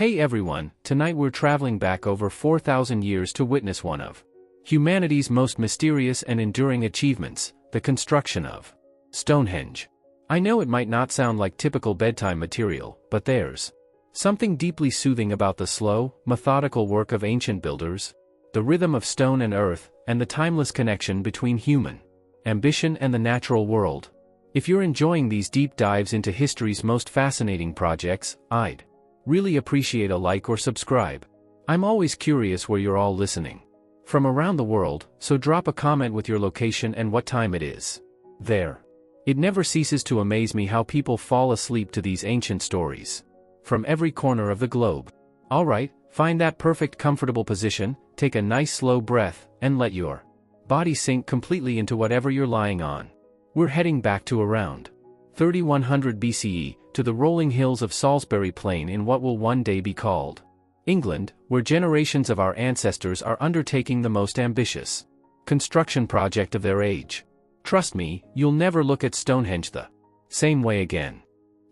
Hey everyone, tonight we're traveling back over 4,000 years to witness one of humanity's most mysterious and enduring achievements, the construction of Stonehenge. I know it might not sound like typical bedtime material, but there's something deeply soothing about the slow, methodical work of ancient builders, the rhythm of stone and earth, and the timeless connection between human ambition and the natural world. If you're enjoying these deep dives into history's most fascinating projects, I'd really appreciate a like or subscribe. I'm always curious where you're all listening from around the world, so drop a comment with your location and what time it is there. It never ceases to amaze me how people fall asleep to these ancient stories from every corner of the globe. Alright, find that perfect comfortable position, take a nice slow breath, and let your body sink completely into whatever you're lying on. We're heading back to around 3100 BCE, to the rolling hills of Salisbury Plain in what will one day be called England, where generations of our ancestors are undertaking the most ambitious construction project of their age. Trust me, you'll never look at Stonehenge the same way again.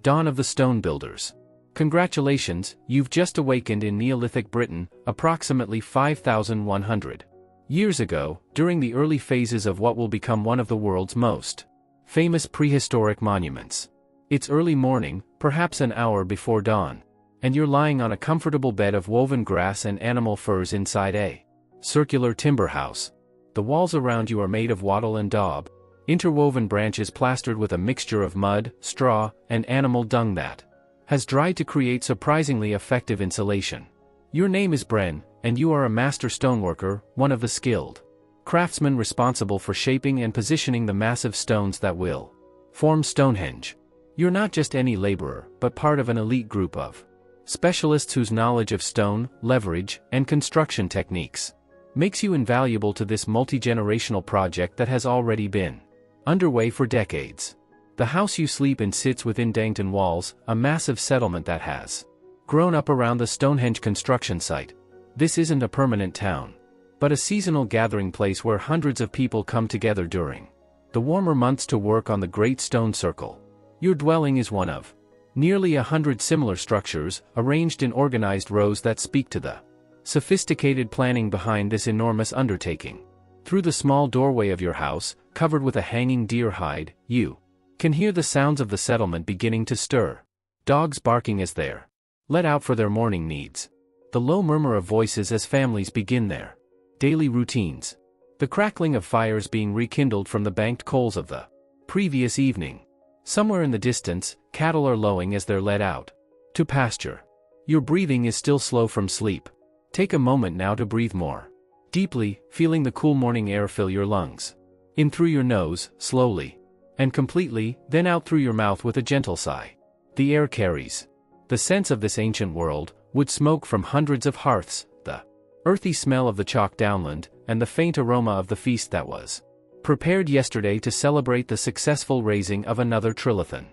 Dawn of the Stone Builders. Congratulations, you've just awakened in Neolithic Britain, approximately 5,100 years ago, during the early phases of what will become one of the world's most famous prehistoric monuments. It's early morning, perhaps an hour before dawn, and you're lying on a comfortable bed of woven grass and animal furs inside a circular timber house. The walls around you are made of wattle and daub, interwoven branches plastered with a mixture of mud, straw, and animal dung that has dried to create surprisingly effective insulation. Your name is Bren, and you are a master stoneworker, one of the skilled craftsmen responsible for shaping and positioning the massive stones that will form Stonehenge. You're not just any laborer, but part of an elite group of specialists whose knowledge of stone, leverage, and construction techniques makes you invaluable to this multi-generational project that has already been underway for decades. The house you sleep in sits within Dangton Walls, a massive settlement that has grown up around the Stonehenge construction site. This isn't a permanent town, but a seasonal gathering place where hundreds of people come together during the warmer months to work on the Great Stone Circle. Your dwelling is one of nearly 100 similar structures, arranged in organized rows that speak to the sophisticated planning behind this enormous undertaking. Through the small doorway of your house, covered with a hanging deer hide, you can hear the sounds of the settlement beginning to stir. Dogs barking as they're let out for their morning needs. The low murmur of voices as families begin their daily routines. The crackling of fires being rekindled from the banked coals of the previous evening. Somewhere in the distance, cattle are lowing as they're led out to pasture. Your breathing is still slow from sleep. Take a moment now to breathe more deeply, feeling the cool morning air fill your lungs. In through your nose, slowly and completely, then out through your mouth with a gentle sigh. The air carries the sense of this ancient world, wood smoke from hundreds of hearths, the earthy smell of the chalk downland, and the faint aroma of the feast that was prepared yesterday to celebrate the successful raising of another trilithon.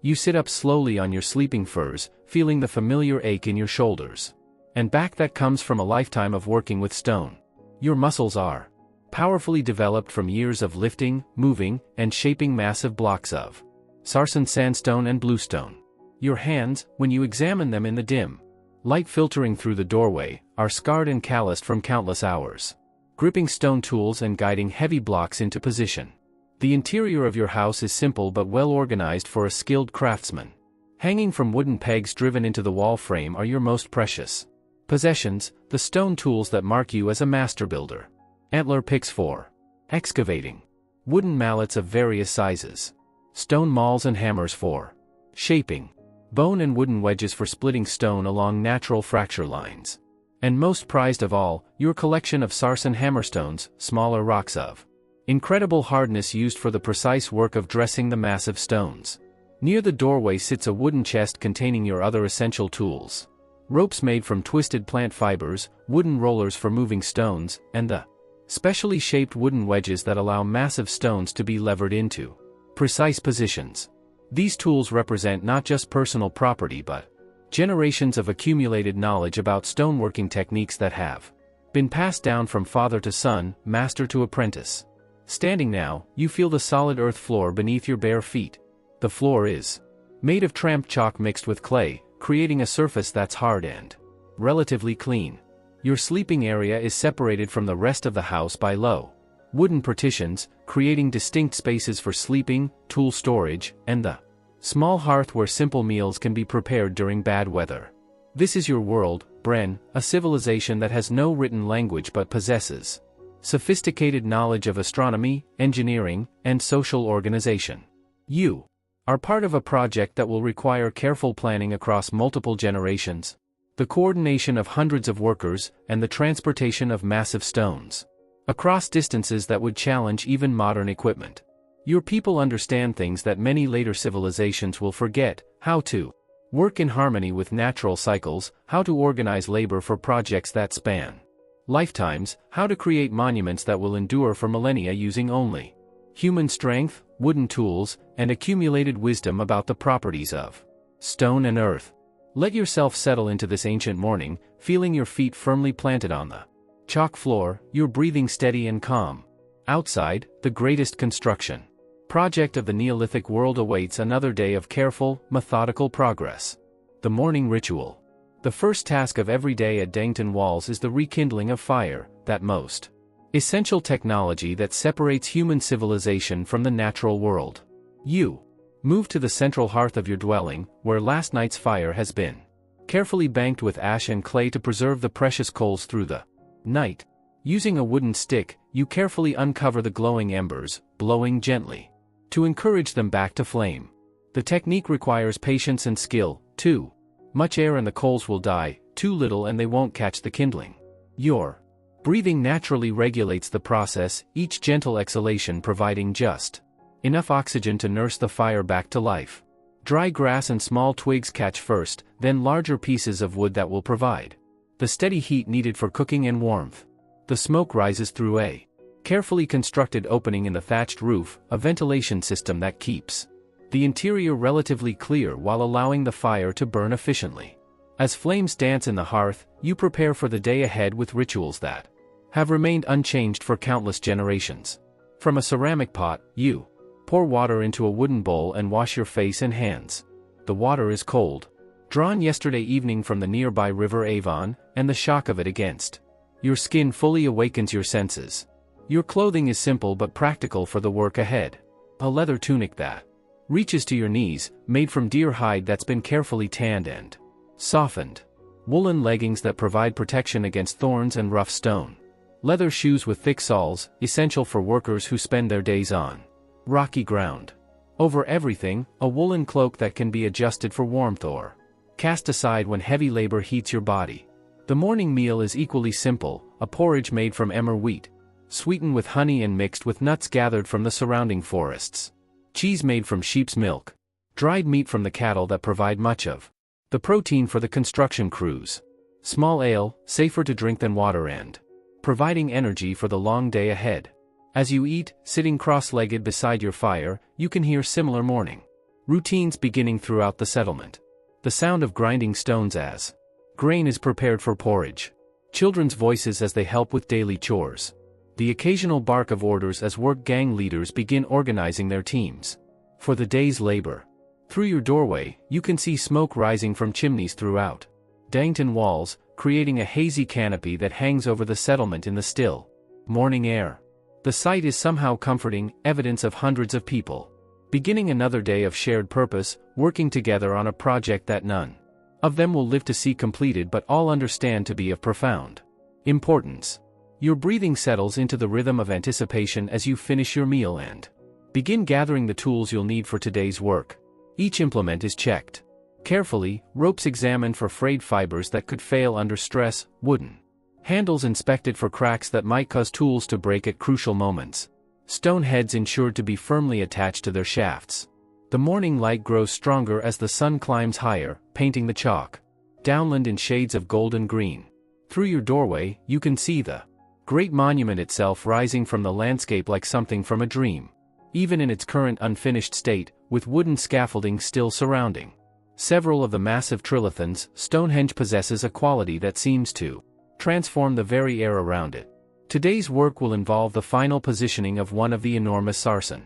You sit up slowly on your sleeping furs, feeling the familiar ache in your shoulders and back that comes from a lifetime of working with stone. Your muscles are powerfully developed from years of lifting, moving, and shaping massive blocks of sarsen sandstone and bluestone. Your hands, when you examine them in the dim light filtering through the doorway, are scarred and calloused from countless hours gripping stone tools and guiding heavy blocks into position. The interior of your house is simple but well organized for a skilled craftsman. Hanging from wooden pegs driven into the wall frame are your most precious possessions, the stone tools that mark you as a master builder. Antler picks for excavating, wooden mallets of various sizes, stone mauls and hammers for shaping, bone and wooden wedges for splitting stone along natural fracture lines. And most prized of all, your collection of sarsen hammerstones, smaller rocks of incredible hardness used for the precise work of dressing the massive stones. Near the doorway sits a wooden chest containing your other essential tools. Ropes made from twisted plant fibers, wooden rollers for moving stones, and the specially shaped wooden wedges that allow massive stones to be levered into precise positions. These tools represent not just personal property but generations of accumulated knowledge about stoneworking techniques that have been passed down from father to son, master to apprentice. Standing now, you feel the solid earth floor beneath your bare feet. The floor is made of tramped chalk mixed with clay, creating a surface that's hard and relatively clean. Your sleeping area is separated from the rest of the house by low wooden partitions, creating distinct spaces for sleeping, tool storage, and the small hearth where simple meals can be prepared during bad weather. This is your world, Bren, a civilization that has no written language but possesses sophisticated knowledge of astronomy, engineering, and social organization. You are part of a project that will require careful planning across multiple generations, the coordination of hundreds of workers, and the transportation of massive stones across distances that would challenge even modern equipment. Your people understand things that many later civilizations will forget: how to work in harmony with natural cycles, how to organize labor for projects that span lifetimes, how to create monuments that will endure for millennia using only human strength, wooden tools, and accumulated wisdom about the properties of stone and earth. Let yourself settle into this ancient morning, feeling your feet firmly planted on the chalk floor, your breathing steady and calm. Outside, the greatest construction project of the Neolithic world awaits another day of careful, methodical progress. The morning ritual. The first task of every day at Dangton Walls is the rekindling of fire, that most essential technology that separates human civilization from the natural world. You move to the central hearth of your dwelling, where last night's fire has been carefully banked with ash and clay to preserve the precious coals through the night. Using a wooden stick, you carefully uncover the glowing embers, blowing gently to encourage them back to flame. The technique requires patience and skill. Too much air and the coals will die, too little and they won't catch the kindling. Your breathing naturally regulates the process, each gentle exhalation providing just enough oxygen to nurse the fire back to life. Dry grass and small twigs catch first, then larger pieces of wood that will provide the steady heat needed for cooking and warmth. The smoke rises through a carefully constructed opening in the thatched roof, a ventilation system that keeps the interior relatively clear while allowing the fire to burn efficiently. As flames dance in the hearth, you prepare for the day ahead with rituals that have remained unchanged for countless generations. From a ceramic pot, you pour water into a wooden bowl and wash your face and hands. The water is cold, drawn yesterday evening from the nearby river Avon, and the shock of it against your skin fully awakens your senses. Your clothing is simple but practical for the work ahead. A leather tunic that reaches to your knees, made from deer hide that's been carefully tanned and softened. Woolen leggings that provide protection against thorns and rough stone. Leather shoes with thick soles, essential for workers who spend their days on rocky ground. Over everything, a woolen cloak that can be adjusted for warmth or cast aside when heavy labor heats your body. The morning meal is equally simple: a porridge made from emmer wheat, sweetened with honey and mixed with nuts gathered from the surrounding forests. Cheese made from sheep's milk. Dried meat from the cattle that provide much of the protein for the construction crews. Small ale, safer to drink than water and providing energy for the long day ahead. As you eat, sitting cross-legged beside your fire, you can hear similar morning routines beginning throughout the settlement. The sound of grinding stones as grain is prepared for porridge. Children's voices as they help with daily chores. The occasional bark of orders as work gang leaders begin organizing their teams for the day's labor. Through your doorway, you can see smoke rising from chimneys throughout Dangton Walls, creating a hazy canopy that hangs over the settlement in the still morning air. The sight is somehow comforting, evidence of hundreds of people beginning another day of shared purpose, working together on a project that none of them will live to see completed but all understand to be of profound importance. Your breathing settles into the rhythm of anticipation as you finish your meal and begin gathering the tools you'll need for today's work. Each implement is checked carefully, ropes examined for frayed fibers that could fail under stress, wooden handles inspected for cracks that might cause tools to break at crucial moments. Stone heads ensured to be firmly attached to their shafts. The morning light grows stronger as the sun climbs higher, painting the chalk downland in shades of golden green. Through your doorway, you can see the great monument itself rising from the landscape like something from a dream. Even in its current unfinished state, with wooden scaffolding still surrounding several of the massive trilithons, Stonehenge possesses a quality that seems to transform the very air around it. Today's work will involve the final positioning of one of the enormous sarsen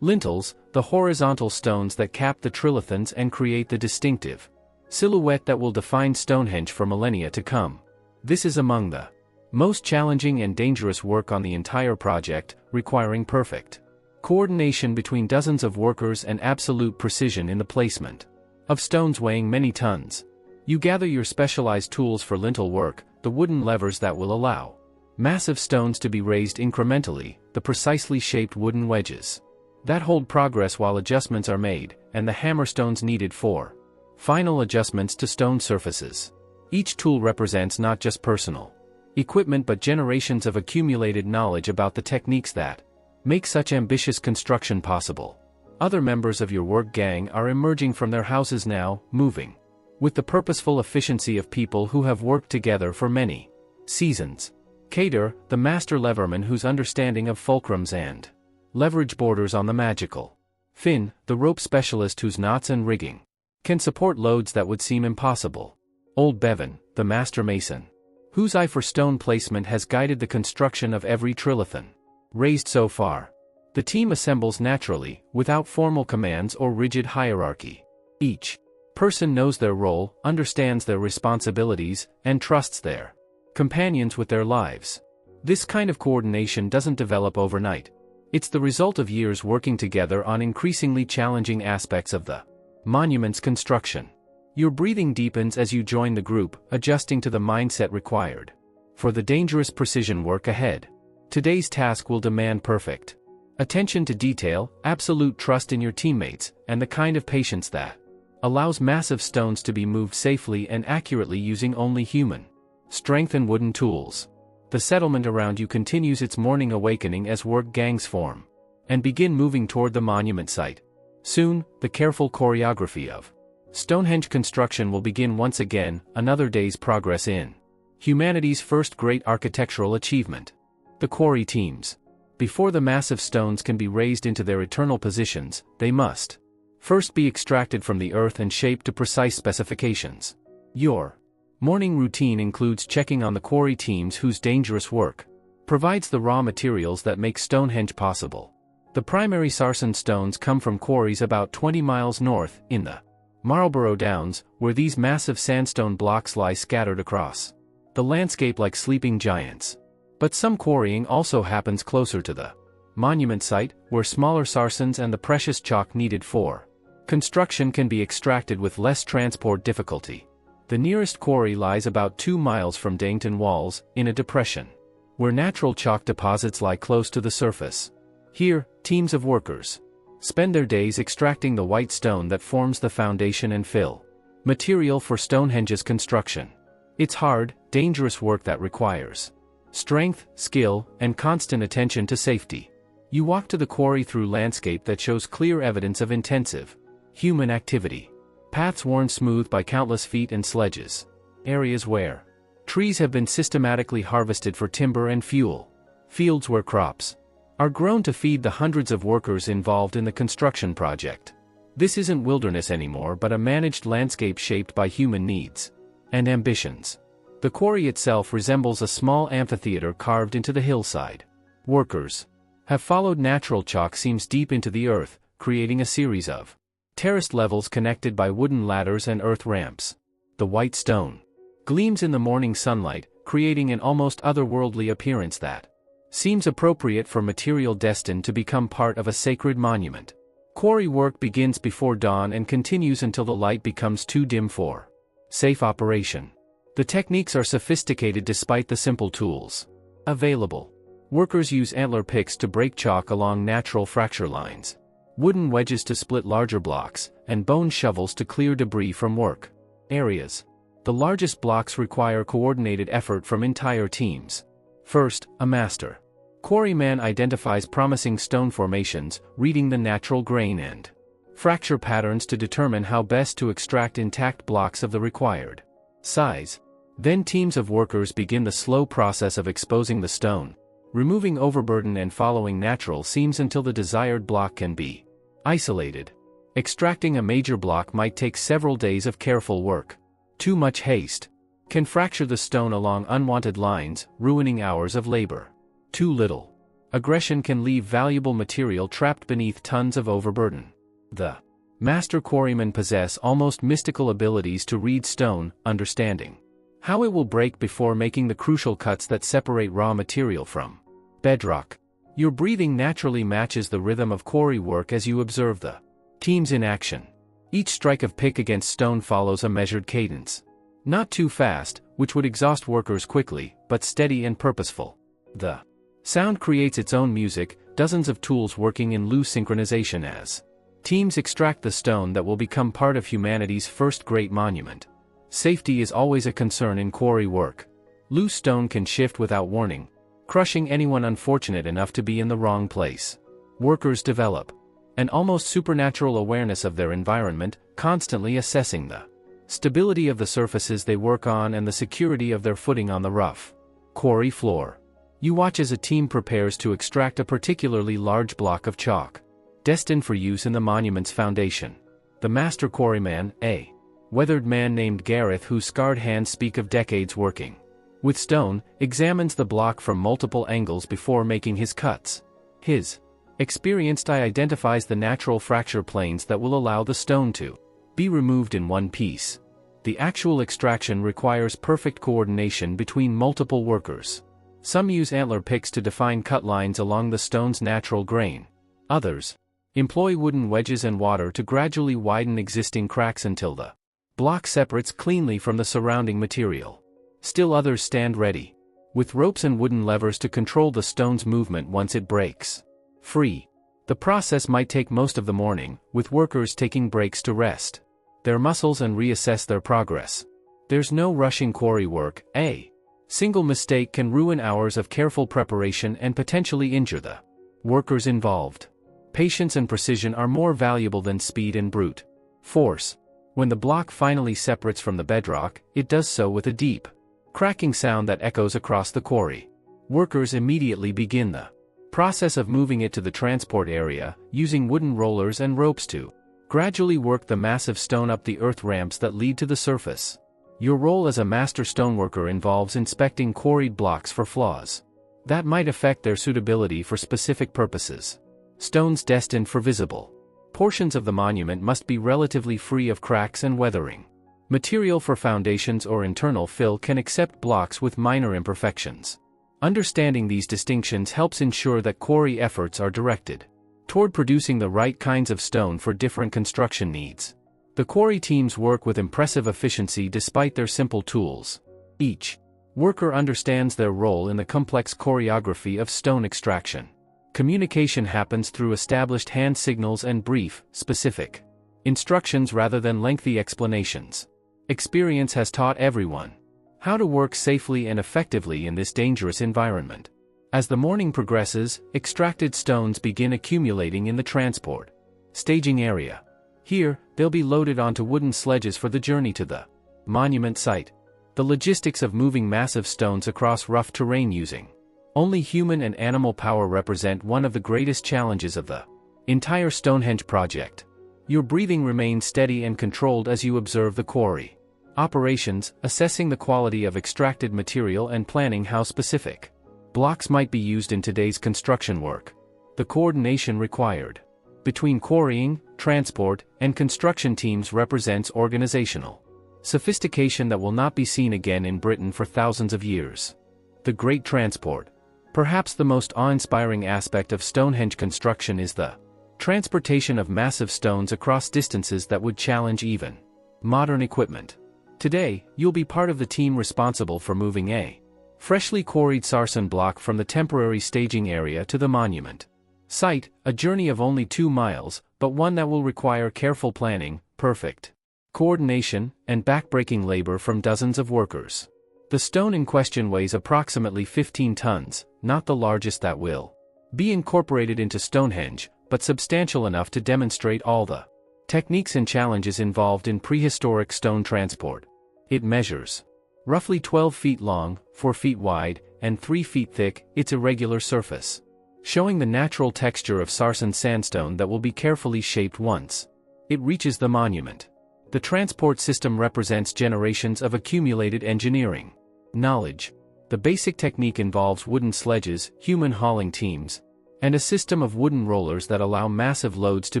lintels, the horizontal stones that cap the trilithons and create the distinctive silhouette that will define Stonehenge for millennia to come. This is among the most challenging and dangerous work on the entire project, requiring perfect coordination between dozens of workers and absolute precision in the placement of stones weighing many tons. You gather your specialized tools for lintel work, the wooden levers that will allow massive stones to be raised incrementally, the precisely shaped wooden wedges that hold progress while adjustments are made, and the hammer stones needed for final adjustments to stone surfaces. Each tool represents not just personal equipment but generations of accumulated knowledge about the techniques that make such ambitious construction possible. Other members of your work gang are emerging from their houses now, moving with the purposeful efficiency of people who have worked together for many seasons. Kader, the master leverman whose understanding of fulcrums and leverage borders on the magical. Finn, the rope specialist whose knots and rigging can support loads that would seem impossible. Old Bevan, the master mason, whose eye for stone placement has guided the construction of every trilithon raised so far. The team assembles naturally, without formal commands or rigid hierarchy. Each person knows their role, understands their responsibilities, and trusts their companions with their lives. This kind of coordination doesn't develop overnight. It's the result of years working together on increasingly challenging aspects of the monument's construction. Your breathing deepens as you join the group, adjusting to the mindset required for the dangerous precision work ahead. Today's task will demand perfect attention to detail, absolute trust in your teammates, and the kind of patience that allows massive stones to be moved safely and accurately using only human strength and wooden tools. The settlement around you continues its morning awakening as work gangs form and begin moving toward the monument site. Soon, the careful choreography of Stonehenge construction will begin once again, another day's progress in humanity's first great architectural achievement. The quarry teams. Before the massive stones can be raised into their eternal positions, they must first be extracted from the earth and shaped to precise specifications. Your morning routine includes checking on the quarry teams whose dangerous work provides the raw materials that make Stonehenge possible. The primary sarsen stones come from quarries about 20 miles north, in the Marlborough Downs, where these massive sandstone blocks lie scattered across the landscape like sleeping giants. But some quarrying also happens closer to the monument site, where smaller sarsens and the precious chalk needed for construction can be extracted with less transport difficulty. The nearest quarry lies about 2 miles from Dainton Walls, in a depression where natural chalk deposits lie close to the surface. Here, teams of workers spend their days extracting the white stone that forms the foundation and fill material for Stonehenge's construction. It's hard, dangerous work that requires strength, skill, and constant attention to safety. You walk to the quarry through landscape that shows clear evidence of intensive human activity. Paths worn smooth by countless feet and sledges. Areas where trees have been systematically harvested for timber and fuel. Fields where crops are grown to feed the hundreds of workers involved in the construction project. This isn't wilderness anymore but a managed landscape shaped by human needs and ambitions. The quarry itself resembles a small amphitheater carved into the hillside. Workers have followed natural chalk seams deep into the earth, creating a series of terraced levels connected by wooden ladders and earth ramps. The white stone gleams in the morning sunlight, creating an almost otherworldly appearance that seems appropriate for material destined to become part of a sacred monument. Quarry work begins before dawn and continues until the light becomes too dim for safe operation. The techniques are sophisticated despite the simple tools available. Workers use antler picks to break chalk along natural fracture lines, wooden wedges to split larger blocks, and bone shovels to clear debris from work areas. The largest blocks require coordinated effort from entire teams. First, a master quarryman identifies promising stone formations, reading the natural grain and fracture patterns to determine how best to extract intact blocks of the required size. Then teams of workers begin the slow process of exposing the stone, removing overburden and following natural seams until the desired block can be isolated. Extracting a major block might take several days of careful work. Too much haste can fracture the stone along unwanted lines, ruining hours of labor. Too little aggression can leave valuable material trapped beneath tons of overburden. The Master quarrymen possess almost mystical abilities to read stone, understanding how it will break before making the crucial cuts that separate raw material from bedrock. Your breathing naturally matches the rhythm of quarry work as you observe the teams in action. Each strike of pick against stone follows a measured cadence. Not too fast, which would exhaust workers quickly, but steady and purposeful. The sound creates its own music, dozens of tools working in loose synchronization as teams extract the stone that will become part of humanity's first great monument. Safety is always a concern in quarry work. Loose stone can shift without warning, crushing anyone unfortunate enough to be in the wrong place. Workers develop an almost supernatural awareness of their environment, constantly assessing the stability of the surfaces they work on and the security of their footing on the rough quarry floor. You watch as a team prepares to extract a particularly large block of chalk, destined for use in the monument's foundation. The master quarryman, a weathered man named Gareth, whose scarred hands speak of decades working with stone, examines the block from multiple angles before making his cuts. His experienced eye identifies the natural fracture planes that will allow the stone to be removed in one piece. The actual extraction requires perfect coordination between multiple workers. Some use antler picks to define cut lines along the stone's natural grain. Others employ wooden wedges and water to gradually widen existing cracks until the block separates cleanly from the surrounding material. Still others stand ready, with ropes and wooden levers to control the stone's movement once it breaks free. The process might take most of the morning, with workers taking breaks to rest their muscles and reassess their progress. There's no rushing quarry work. A single mistake can ruin hours of careful preparation and potentially injure the workers involved. Patience and precision are more valuable than speed and brute force. When the block finally separates from the bedrock, it does so with a deep, cracking sound that echoes across the quarry. Workers immediately begin the process of moving it to the transport area, using wooden rollers and ropes to gradually work the massive stone up the earth ramps that lead to the surface. Your role as a master stoneworker involves inspecting quarried blocks for flaws that might affect their suitability for specific purposes. Stones destined for visible portions of the monument must be relatively free of cracks and weathering. Material for foundations or internal fill can accept blocks with minor imperfections. Understanding these distinctions helps ensure that quarry efforts are directed toward producing the right kinds of stone for different construction needs. The quarry teams work with impressive efficiency despite their simple tools. Each worker understands their role in the complex choreography of stone extraction. Communication happens through established hand signals and brief, specific instructions rather than lengthy explanations. Experience has taught everyone how to work safely and effectively in this dangerous environment. As the morning progresses, extracted stones begin accumulating in the transport staging area. Here, they'll be loaded onto wooden sledges for the journey to the monument site. The logistics of moving massive stones across rough terrain using only human and animal power represent one of the greatest challenges of the entire Stonehenge project. Your breathing remains steady and controlled as you observe the quarry operations, assessing the quality of extracted material and planning how specific blocks might be used in today's construction work. The coordination required between quarrying, transport, and construction teams represents organizational sophistication that will not be seen again in Britain for thousands of years. The Great Transport. Perhaps the most awe-inspiring aspect of Stonehenge construction is the transportation of massive stones across distances that would challenge even modern equipment. Today, you'll be part of the team responsible for moving a freshly quarried sarsen block from the temporary staging area to the monument site, a journey of only 2 miles, but one that will require careful planning, perfect coordination, and backbreaking labor from dozens of workers. The stone in question weighs approximately 15 tons, not the largest that will be incorporated into Stonehenge, but substantial enough to demonstrate all the techniques and challenges involved in prehistoric stone transport. It measures roughly 12 feet long, 4 feet wide, and 3 feet thick, its irregular surface showing the natural texture of sarsen sandstone that will be carefully shaped once it reaches the monument. The transport system represents generations of accumulated engineering knowledge. The basic technique involves wooden sledges, human hauling teams, and a system of wooden rollers that allow massive loads to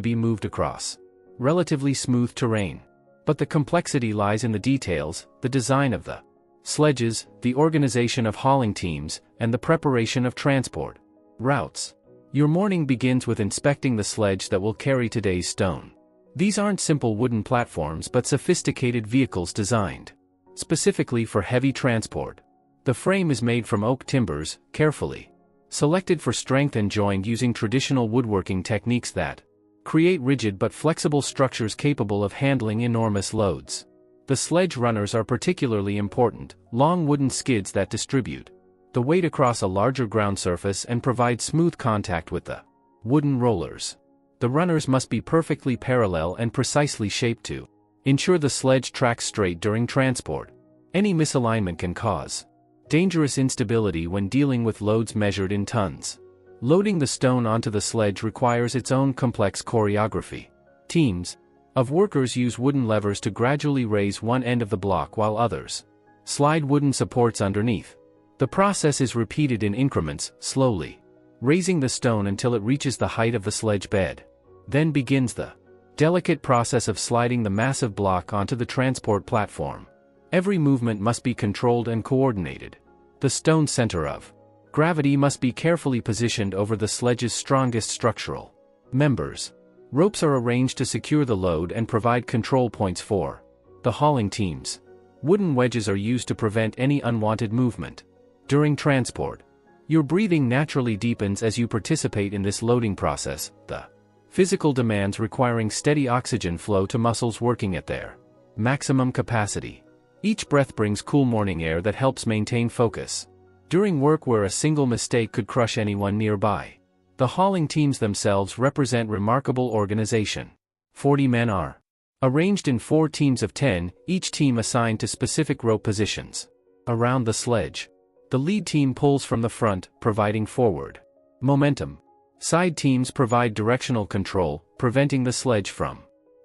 be moved across relatively smooth terrain. But the complexity lies in the details, the design of the sledges, the organization of hauling teams, and the preparation of transport routes. Your morning begins with inspecting the sledge that will carry today's stone. These aren't simple wooden platforms but sophisticated vehicles designed specifically for heavy transport. The frame is made from oak timbers, carefully selected for strength and joined using traditional woodworking techniques that create rigid but flexible structures capable of handling enormous loads. The sledge runners are particularly important, long wooden skids that distribute the weight across a larger ground surface and provide smooth contact with the wooden rollers. The runners must be perfectly parallel and precisely shaped to ensure the sledge tracks straight during transport. Any misalignment can cause dangerous instability when dealing with loads measured in tons. Loading the stone onto the sledge requires its own complex choreography. Teams of workers use wooden levers to gradually raise one end of the block while others slide wooden supports underneath. The process is repeated in increments, slowly raising the stone until it reaches the height of the sledge bed. Then begins the delicate process of sliding the massive block onto the transport platform. Every movement must be controlled and coordinated. The stone center of gravity must be carefully positioned over the sledge's strongest structural members. Ropes are arranged to secure the load and provide control points for the hauling teams. Wooden wedges are used to prevent any unwanted movement during transport. Your breathing naturally deepens as you participate in this loading process, the physical demands requiring steady oxygen flow to muscles working at their maximum capacity. Each breath brings cool morning air that helps maintain focus during work where a single mistake could crush anyone nearby. The hauling teams themselves represent remarkable organization. 40 men are arranged in 4 teams of 10, each team assigned to specific rope positions around the sledge. The lead team pulls from the front, providing forward momentum. Side teams provide directional control, preventing the sledge from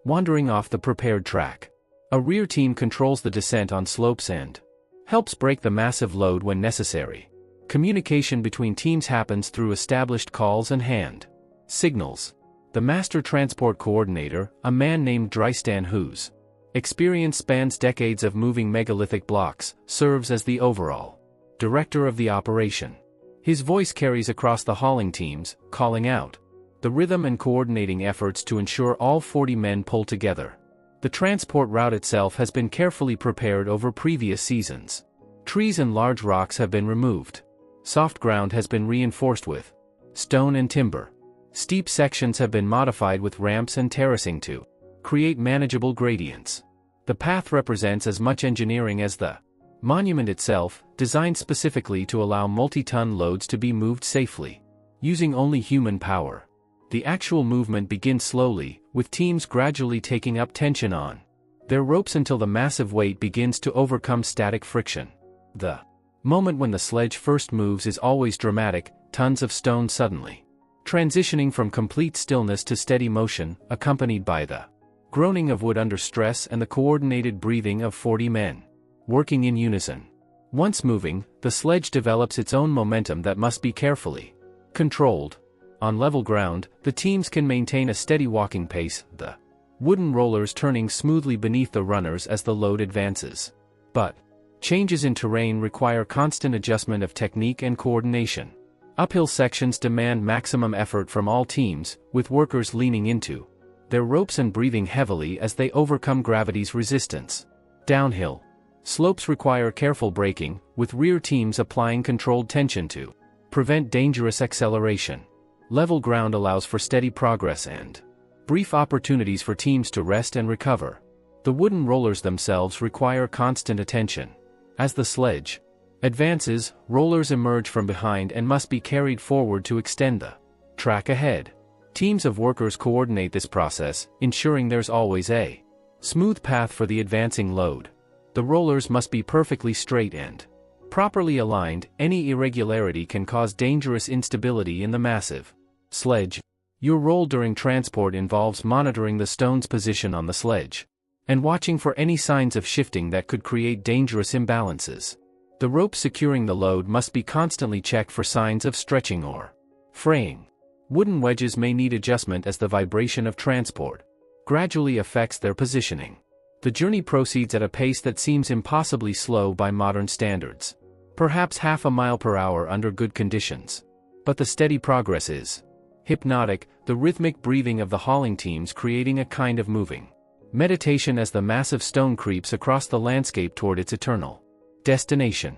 wandering off the prepared track. A rear team controls the descent on slopes and helps break the massive load when necessary. Communication between teams happens through established calls and hand signals. The master transport coordinator, a man named Drystan whose experience spans decades of moving megalithic blocks, serves as the overall director of the operation. His voice carries across the hauling teams, calling out the rhythm and coordinating efforts to ensure all 40 men pull together. The transport route itself has been carefully prepared over previous seasons. Trees and large rocks have been removed. Soft ground has been reinforced with stone and timber. Steep sections have been modified with ramps and terracing to create manageable gradients. The path represents as much engineering as the monument itself, designed specifically to allow multi-ton loads to be moved safely, using only human power. The actual movement begins slowly, with teams gradually taking up tension on their ropes until the massive weight begins to overcome static friction. The moment when the sledge first moves is always dramatic, tons of stone suddenly transitioning from complete stillness to steady motion, accompanied by the groaning of wood under stress and the coordinated breathing of 40 men working in unison. Once moving, the sledge develops its own momentum that must be carefully controlled. On level ground, the teams can maintain a steady walking pace, the wooden rollers turning smoothly beneath the runners as the load advances. But changes in terrain require constant adjustment of technique and coordination. Uphill sections demand maximum effort from all teams, with workers leaning into their ropes and breathing heavily as they overcome gravity's resistance. Downhill slopes require careful braking, with rear teams applying controlled tension to prevent dangerous acceleration. Level ground allows for steady progress and brief opportunities for teams to rest and recover. The wooden rollers themselves require constant attention. As the sledge advances, rollers emerge from behind and must be carried forward to extend the track ahead. Teams of workers coordinate this process, ensuring there's always a smooth path for the advancing load. The rollers must be perfectly straight and properly aligned. Any irregularity can cause dangerous instability in the massive sledge. Your role during transport involves monitoring the stone's position on the sledge and watching for any signs of shifting that could create dangerous imbalances. The rope securing the load must be constantly checked for signs of stretching or fraying. Wooden wedges may need adjustment as the vibration of transport gradually affects their positioning. The journey proceeds at a pace that seems impossibly slow by modern standards. Perhaps half a mile per hour under good conditions. But the steady progress is hypnotic, the rhythmic breathing of the hauling teams creating a kind of moving meditation as the massive stone creeps across the landscape toward its eternal destination.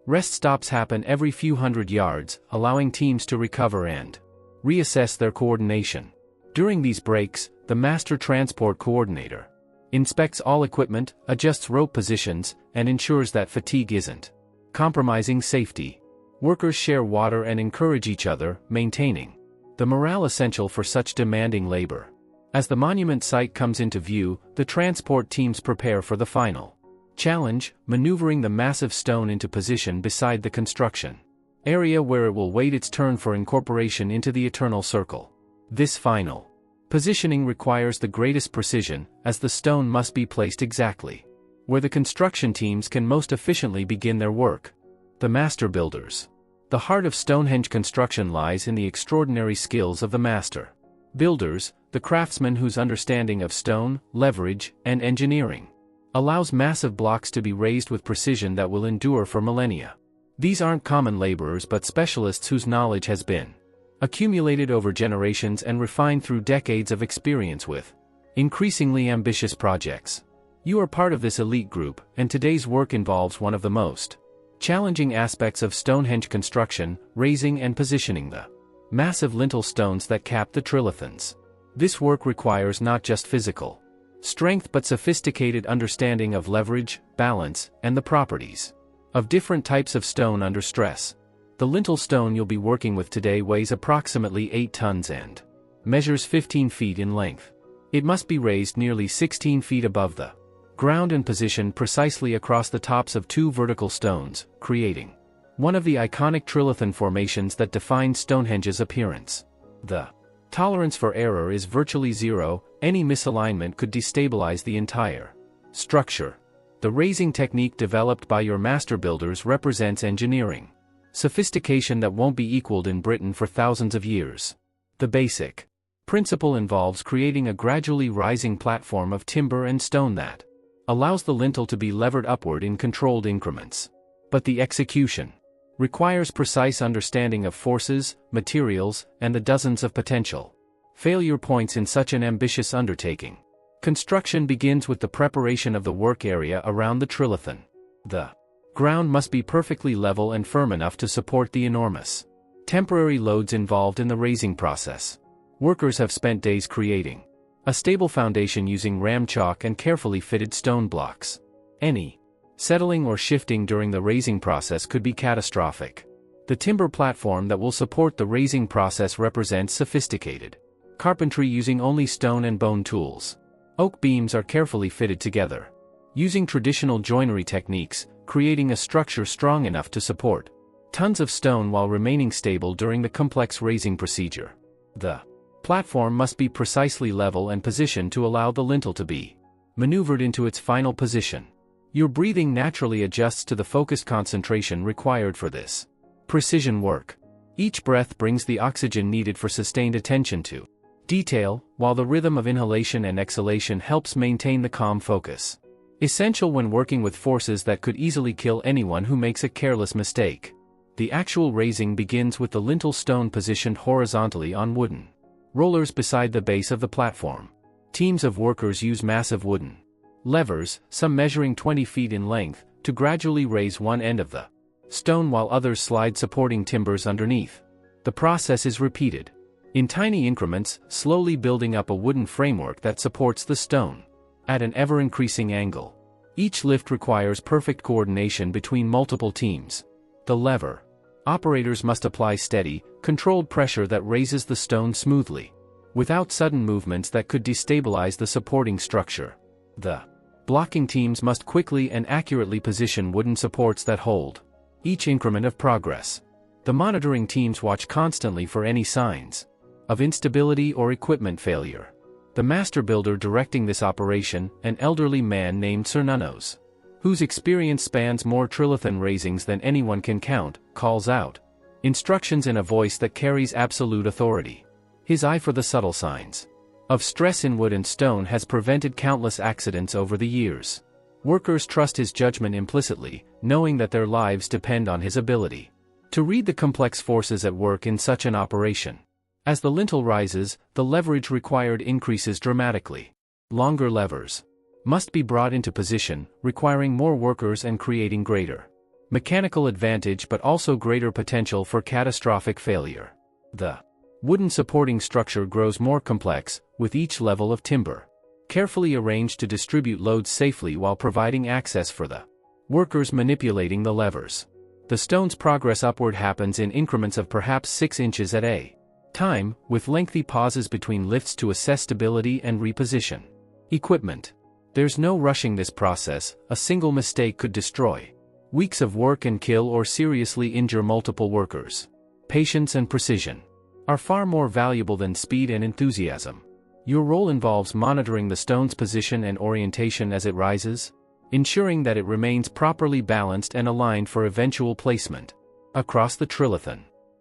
Rest stops happen every few hundred yards, allowing teams to recover and reassess their coordination. During these breaks, the master transport coordinator inspects all equipment, adjusts rope positions, and ensures that fatigue isn't compromising safety. Workers share water and encourage each other, maintaining the morale essential for such demanding labor. As the monument site comes into view, the transport teams prepare for the final challenge, maneuvering the massive stone into position beside the construction area where it will wait its turn for incorporation into the eternal circle. This final positioning requires the greatest precision, as the stone must be placed exactly where the construction teams can most efficiently begin their work. The master builders. The heart of Stonehenge construction lies in the extraordinary skills of the master builders, the craftsmen whose understanding of stone, leverage, and engineering allows massive blocks to be raised with precision that will endure for millennia. These aren't common laborers but specialists whose knowledge has been accumulated over generations and refined through decades of experience with increasingly ambitious projects. You are part of this elite group, and today's work involves one of the most challenging aspects of Stonehenge construction, raising and positioning the massive lintel stones that cap the trilithons. This work requires not just physical strength but sophisticated understanding of leverage, balance, and the properties of different types of stone under stress. The lintel stone you'll be working with today weighs approximately 8 tons and measures 15 feet in length. It must be raised nearly 16 feet above the ground and positioned precisely across the tops of 2 vertical stones, creating one of the iconic trilithon formations that define Stonehenge's appearance. The tolerance for error is virtually zero, any misalignment could destabilize the entire structure. The raising technique developed by your master builders represents engineering sophistication that won't be equaled in Britain for thousands of years. The basic principle involves creating a gradually rising platform of timber and stone that allows the lintel to be levered upward in controlled increments. But the execution requires precise understanding of forces, materials, and the dozens of potential failure points in such an ambitious undertaking. Construction begins with the preparation of the work area around the trilithon. The ground must be perfectly level and firm enough to support the enormous temporary loads involved in the raising process. Workers have spent days creating a stable foundation using ram chalk and carefully fitted stone blocks. Any settling or shifting during the raising process could be catastrophic. The timber platform that will support the raising process represents sophisticated carpentry using only stone and bone tools. Oak beams are carefully fitted together, using traditional joinery techniques, creating a structure strong enough to support tons of stone while remaining stable during the complex raising procedure. The platform must be precisely level and positioned to allow the lintel to be maneuvered into its final position. Your breathing naturally adjusts to the focused concentration required for this precision work. Each breath brings the oxygen needed for sustained attention to detail, while the rhythm of inhalation and exhalation helps maintain the calm focus, essential when working with forces that could easily kill anyone who makes a careless mistake. The actual raising begins with the lintel stone positioned horizontally on wooden rollers beside the base of the platform. Teams of workers use massive wooden levers, some measuring 20 feet in length, to gradually raise one end of the stone while others slide supporting timbers underneath. The process is repeated in tiny increments, slowly building up a wooden framework that supports the stone at an ever-increasing angle. Each lift requires perfect coordination between multiple teams. The lever operators must apply steady, controlled pressure that raises the stone smoothly, without sudden movements that could destabilize the supporting structure. The blocking teams must quickly and accurately position wooden supports that hold each increment of progress. The monitoring teams watch constantly for any signs of instability or equipment failure. The master builder directing this operation, an elderly man named Sir Nunnos, whose experience spans more trilithon raisings than anyone can count, calls out instructions in a voice that carries absolute authority. His eye for the subtle signs of stress in wood and stone has prevented countless accidents over the years. Workers trust his judgment implicitly, knowing that their lives depend on his ability to read the complex forces at work in such an operation. As the lintel rises, the leverage required increases dramatically. Longer levers must be brought into position, requiring more workers and creating greater mechanical advantage but also greater potential for catastrophic failure. The wooden supporting structure grows more complex, with each level of timber carefully arranged to distribute loads safely while providing access for the workers manipulating the levers. The stone's progress upward happens in increments of perhaps 6 inches at a time, with lengthy pauses between lifts to assess stability and reposition equipment. There's no rushing this process. A single mistake could destroy weeks of work and kill or seriously injure multiple workers. Patience and precision are far more valuable than speed and enthusiasm. Your role involves monitoring the stone's position and orientation as it rises, ensuring that it remains properly balanced and aligned for eventual placement across the trilithon.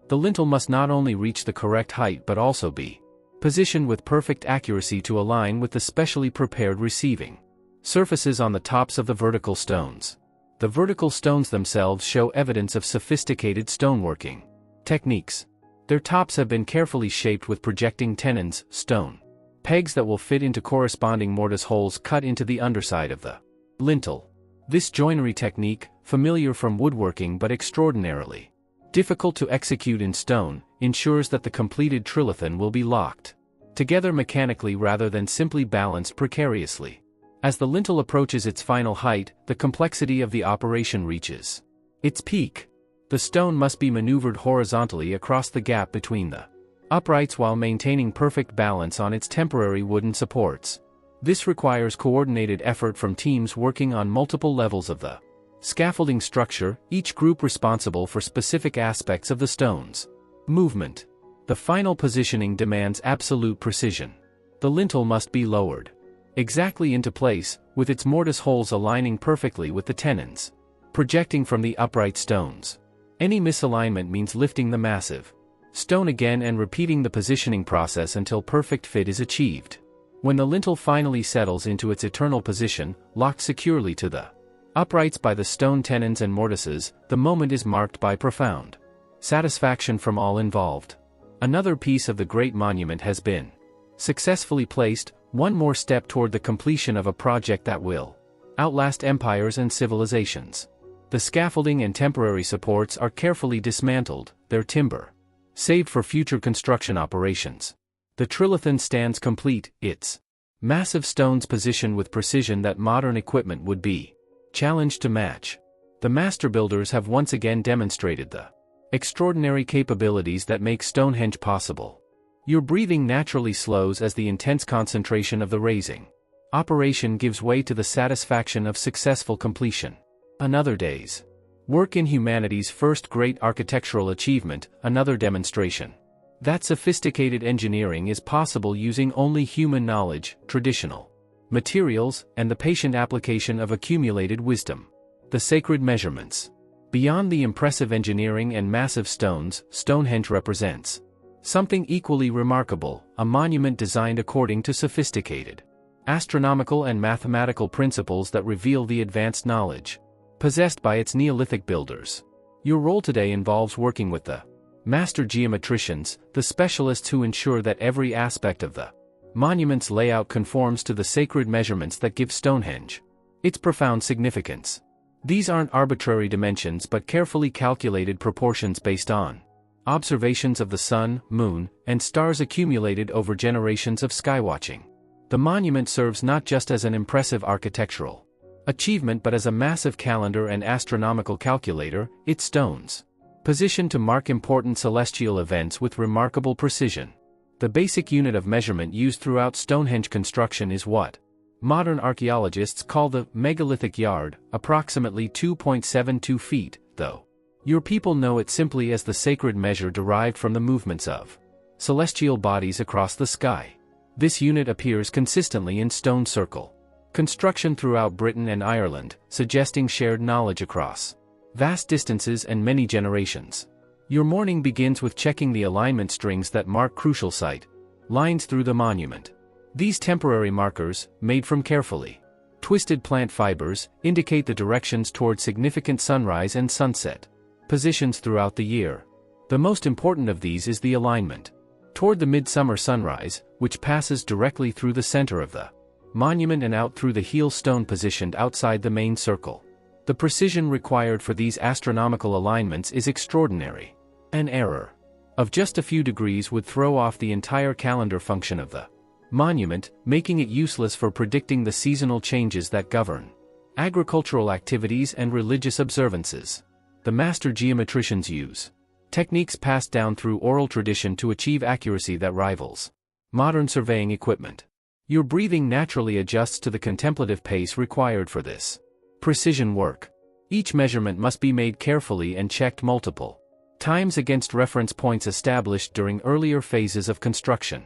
The lintel must not only reach the correct height but also be positioned with perfect accuracy to align with the specially prepared receiving surfaces on the tops of the vertical stones. The vertical stones themselves show evidence of sophisticated stoneworking techniques. Their tops have been carefully shaped with projecting tenons, stone pegs that will fit into corresponding mortise holes cut into the underside of the lintel. This joinery technique, familiar from woodworking but extraordinarily difficult to execute in stone, ensures that the completed trilithon will be locked together mechanically rather than simply balanced precariously. As the lintel approaches its final height, the complexity of the operation reaches its peak. The stone must be maneuvered horizontally across the gap between the uprights while maintaining perfect balance on its temporary wooden supports. This requires coordinated effort from teams working on multiple levels of the scaffolding structure, each group responsible for specific aspects of the stone's movement. The final positioning demands absolute precision. The lintel must be lowered exactly into place, with its mortise holes aligning perfectly with the tenons projecting from the upright stones. Any misalignment means lifting the massive stone again and repeating the positioning process until perfect fit is achieved. When the lintel finally settles into its eternal position, locked securely to the uprights by the stone tenons and mortises, the moment is marked by profound satisfaction from all involved. Another piece of the great monument has been successfully placed, one more step toward the completion of a project that will outlast empires and civilizations. The scaffolding and temporary supports are carefully dismantled, their timber saved for future construction operations. The trilithon stands complete, its massive stones positioned with precision that modern equipment would be challenged to match. The master builders have once again demonstrated the extraordinary capabilities that make Stonehenge possible. Your breathing naturally slows as the intense concentration of the raising operation gives way to the satisfaction of successful completion. Another day's work in humanity's first great architectural achievement, another demonstration that sophisticated engineering is possible using only human knowledge, traditional materials, and the patient application of accumulated wisdom. The sacred measurements. Beyond the impressive engineering and massive stones, Stonehenge represents something equally remarkable, a monument designed according to sophisticated astronomical and mathematical principles that reveal the advanced knowledge possessed by its Neolithic builders. Your role today involves working with the master geometricians, the specialists who ensure that every aspect of the monument's layout conforms to the sacred measurements that give Stonehenge its profound significance. These aren't arbitrary dimensions but carefully calculated proportions based on observations of the sun, moon, and stars accumulated over generations of skywatching. The monument serves not just as an impressive architectural achievement but as a massive calendar and astronomical calculator, its stones positioned to mark important celestial events with remarkable precision. The basic unit of measurement used throughout Stonehenge construction is what modern archaeologists call the megalithic yard, approximately 2.72 feet, though your people know it simply as the sacred measure derived from the movements of celestial bodies across the sky. This unit appears consistently in stone circle construction throughout Britain and Ireland, suggesting shared knowledge across vast distances and many generations. Your morning begins with checking the alignment strings that mark crucial site lines through the monument. These temporary markers, made from carefully twisted plant fibers, indicate the directions toward significant sunrise and sunset positions throughout the year. The most important of these is the alignment toward the midsummer sunrise, which passes directly through the center of the monument and out through the heel stone positioned outside the main circle. The precision required for these astronomical alignments is extraordinary. An error of just a few degrees would throw off the entire calendar function of the monument, making it useless for predicting the seasonal changes that govern agricultural activities and religious observances. The master geometricians use techniques passed down through oral tradition to achieve accuracy that rivals modern surveying equipment. Your breathing naturally adjusts to the contemplative pace required for this precision work. Each measurement must be made carefully and checked multiple times against reference points established during earlier phases of construction.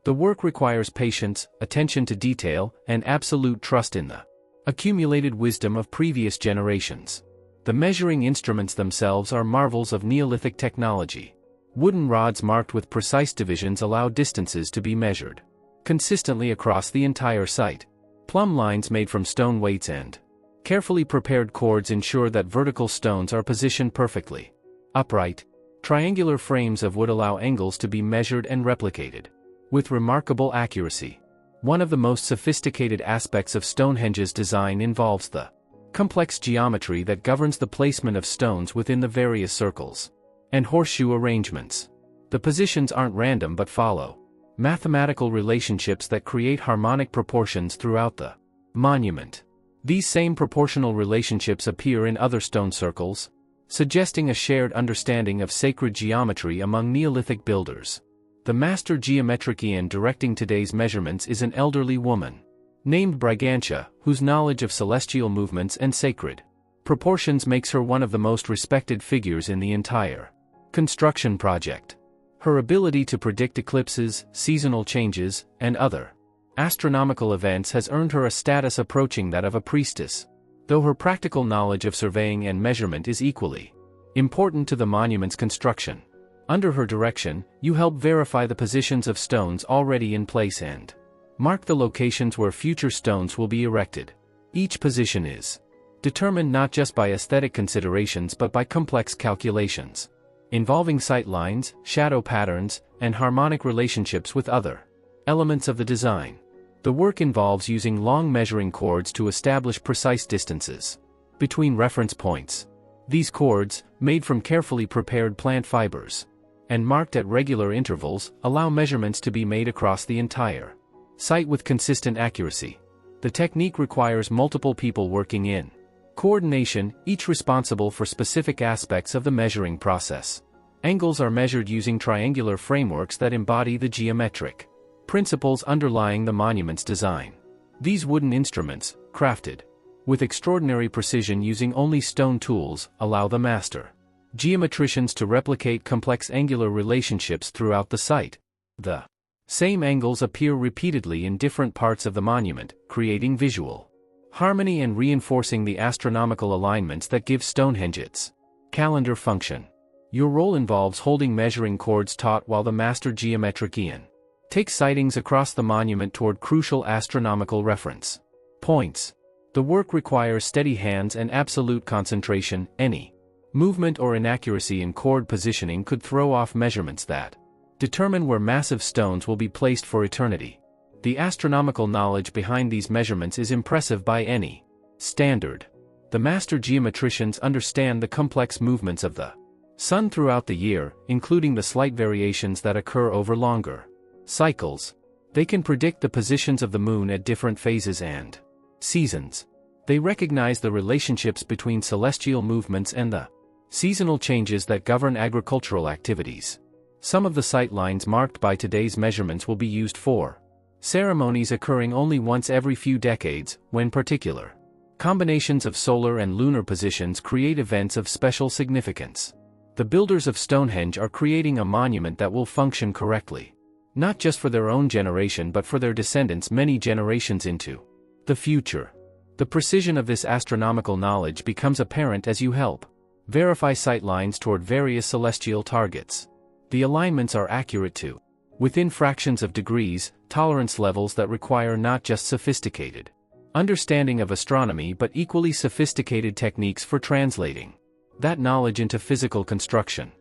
The work requires patience, attention to detail, and absolute trust in the accumulated wisdom of previous generations. The measuring instruments themselves are marvels of Neolithic technology. Wooden rods marked with precise divisions allow distances to be measured consistently across the entire site. Plumb lines made from stone weights and carefully prepared cords ensure that vertical stones are positioned perfectly upright. Triangular frames of wood allow angles to be measured and replicated with remarkable accuracy. One of the most sophisticated aspects of Stonehenge's design involves the complex geometry that governs the placement of stones within the various circles and horseshoe arrangements. The positions aren't random but follow mathematical relationships that create harmonic proportions throughout the monument. These same proportional relationships appear in other stone circles, suggesting a shared understanding of sacred geometry among Neolithic builders. The master geometrician directing today's measurements is an elderly woman named Brigantia, whose knowledge of celestial movements and sacred proportions makes her one of the most respected figures in the entire construction project. Her ability to predict eclipses, seasonal changes, and other astronomical events has earned her a status approaching that of a priestess, though her practical knowledge of surveying and measurement is equally important to the monument's construction. Under her direction, you help verify the positions of stones already in place and mark the locations where future stones will be erected. Each position is determined not just by aesthetic considerations but by complex calculations involving sight lines, shadow patterns, and harmonic relationships with other elements of the design. The work involves using long measuring cords to establish precise distances between reference points. These cords, made from carefully prepared plant fibers and marked at regular intervals, allow measurements to be made across the entire site with consistent accuracy. The technique requires multiple people working in coordination, each responsible for specific aspects of the measuring process. Angles are measured using triangular frameworks that embody the geometric principles underlying the monument's design. These wooden instruments, crafted with extraordinary precision using only stone tools, allow the master geometricians to replicate complex angular relationships throughout the site. The same angles appear repeatedly in different parts of the monument, creating visual harmony and reinforcing the astronomical alignments that give Stonehenge its calendar function. Your role involves holding measuring cords taut while the master geometrician takes sightings across the monument toward crucial astronomical reference points. The work requires steady hands and absolute concentration. Any movement or inaccuracy in cord positioning could throw off measurements that determine where massive stones will be placed for eternity. The astronomical knowledge behind these measurements is impressive by any standard. The master geometricians understand the complex movements of the sun throughout the year, including the slight variations that occur over longer cycles. They can predict the positions of the moon at different phases and seasons. They recognize the relationships between celestial movements and the seasonal changes that govern agricultural activities. Some of the sight lines marked by today's measurements will be used for ceremonies occurring only once every few decades, when particular combinations of solar and lunar positions create events of special significance. The builders of Stonehenge are creating a monument that will function correctly, not just for their own generation but for their descendants many generations into the future. The precision of this astronomical knowledge becomes apparent as you help verify sight lines toward various celestial targets. The alignments are accurate to within fractions of degrees, tolerance levels that require not just sophisticated understanding of astronomy but equally sophisticated techniques for translating that knowledge into physical construction.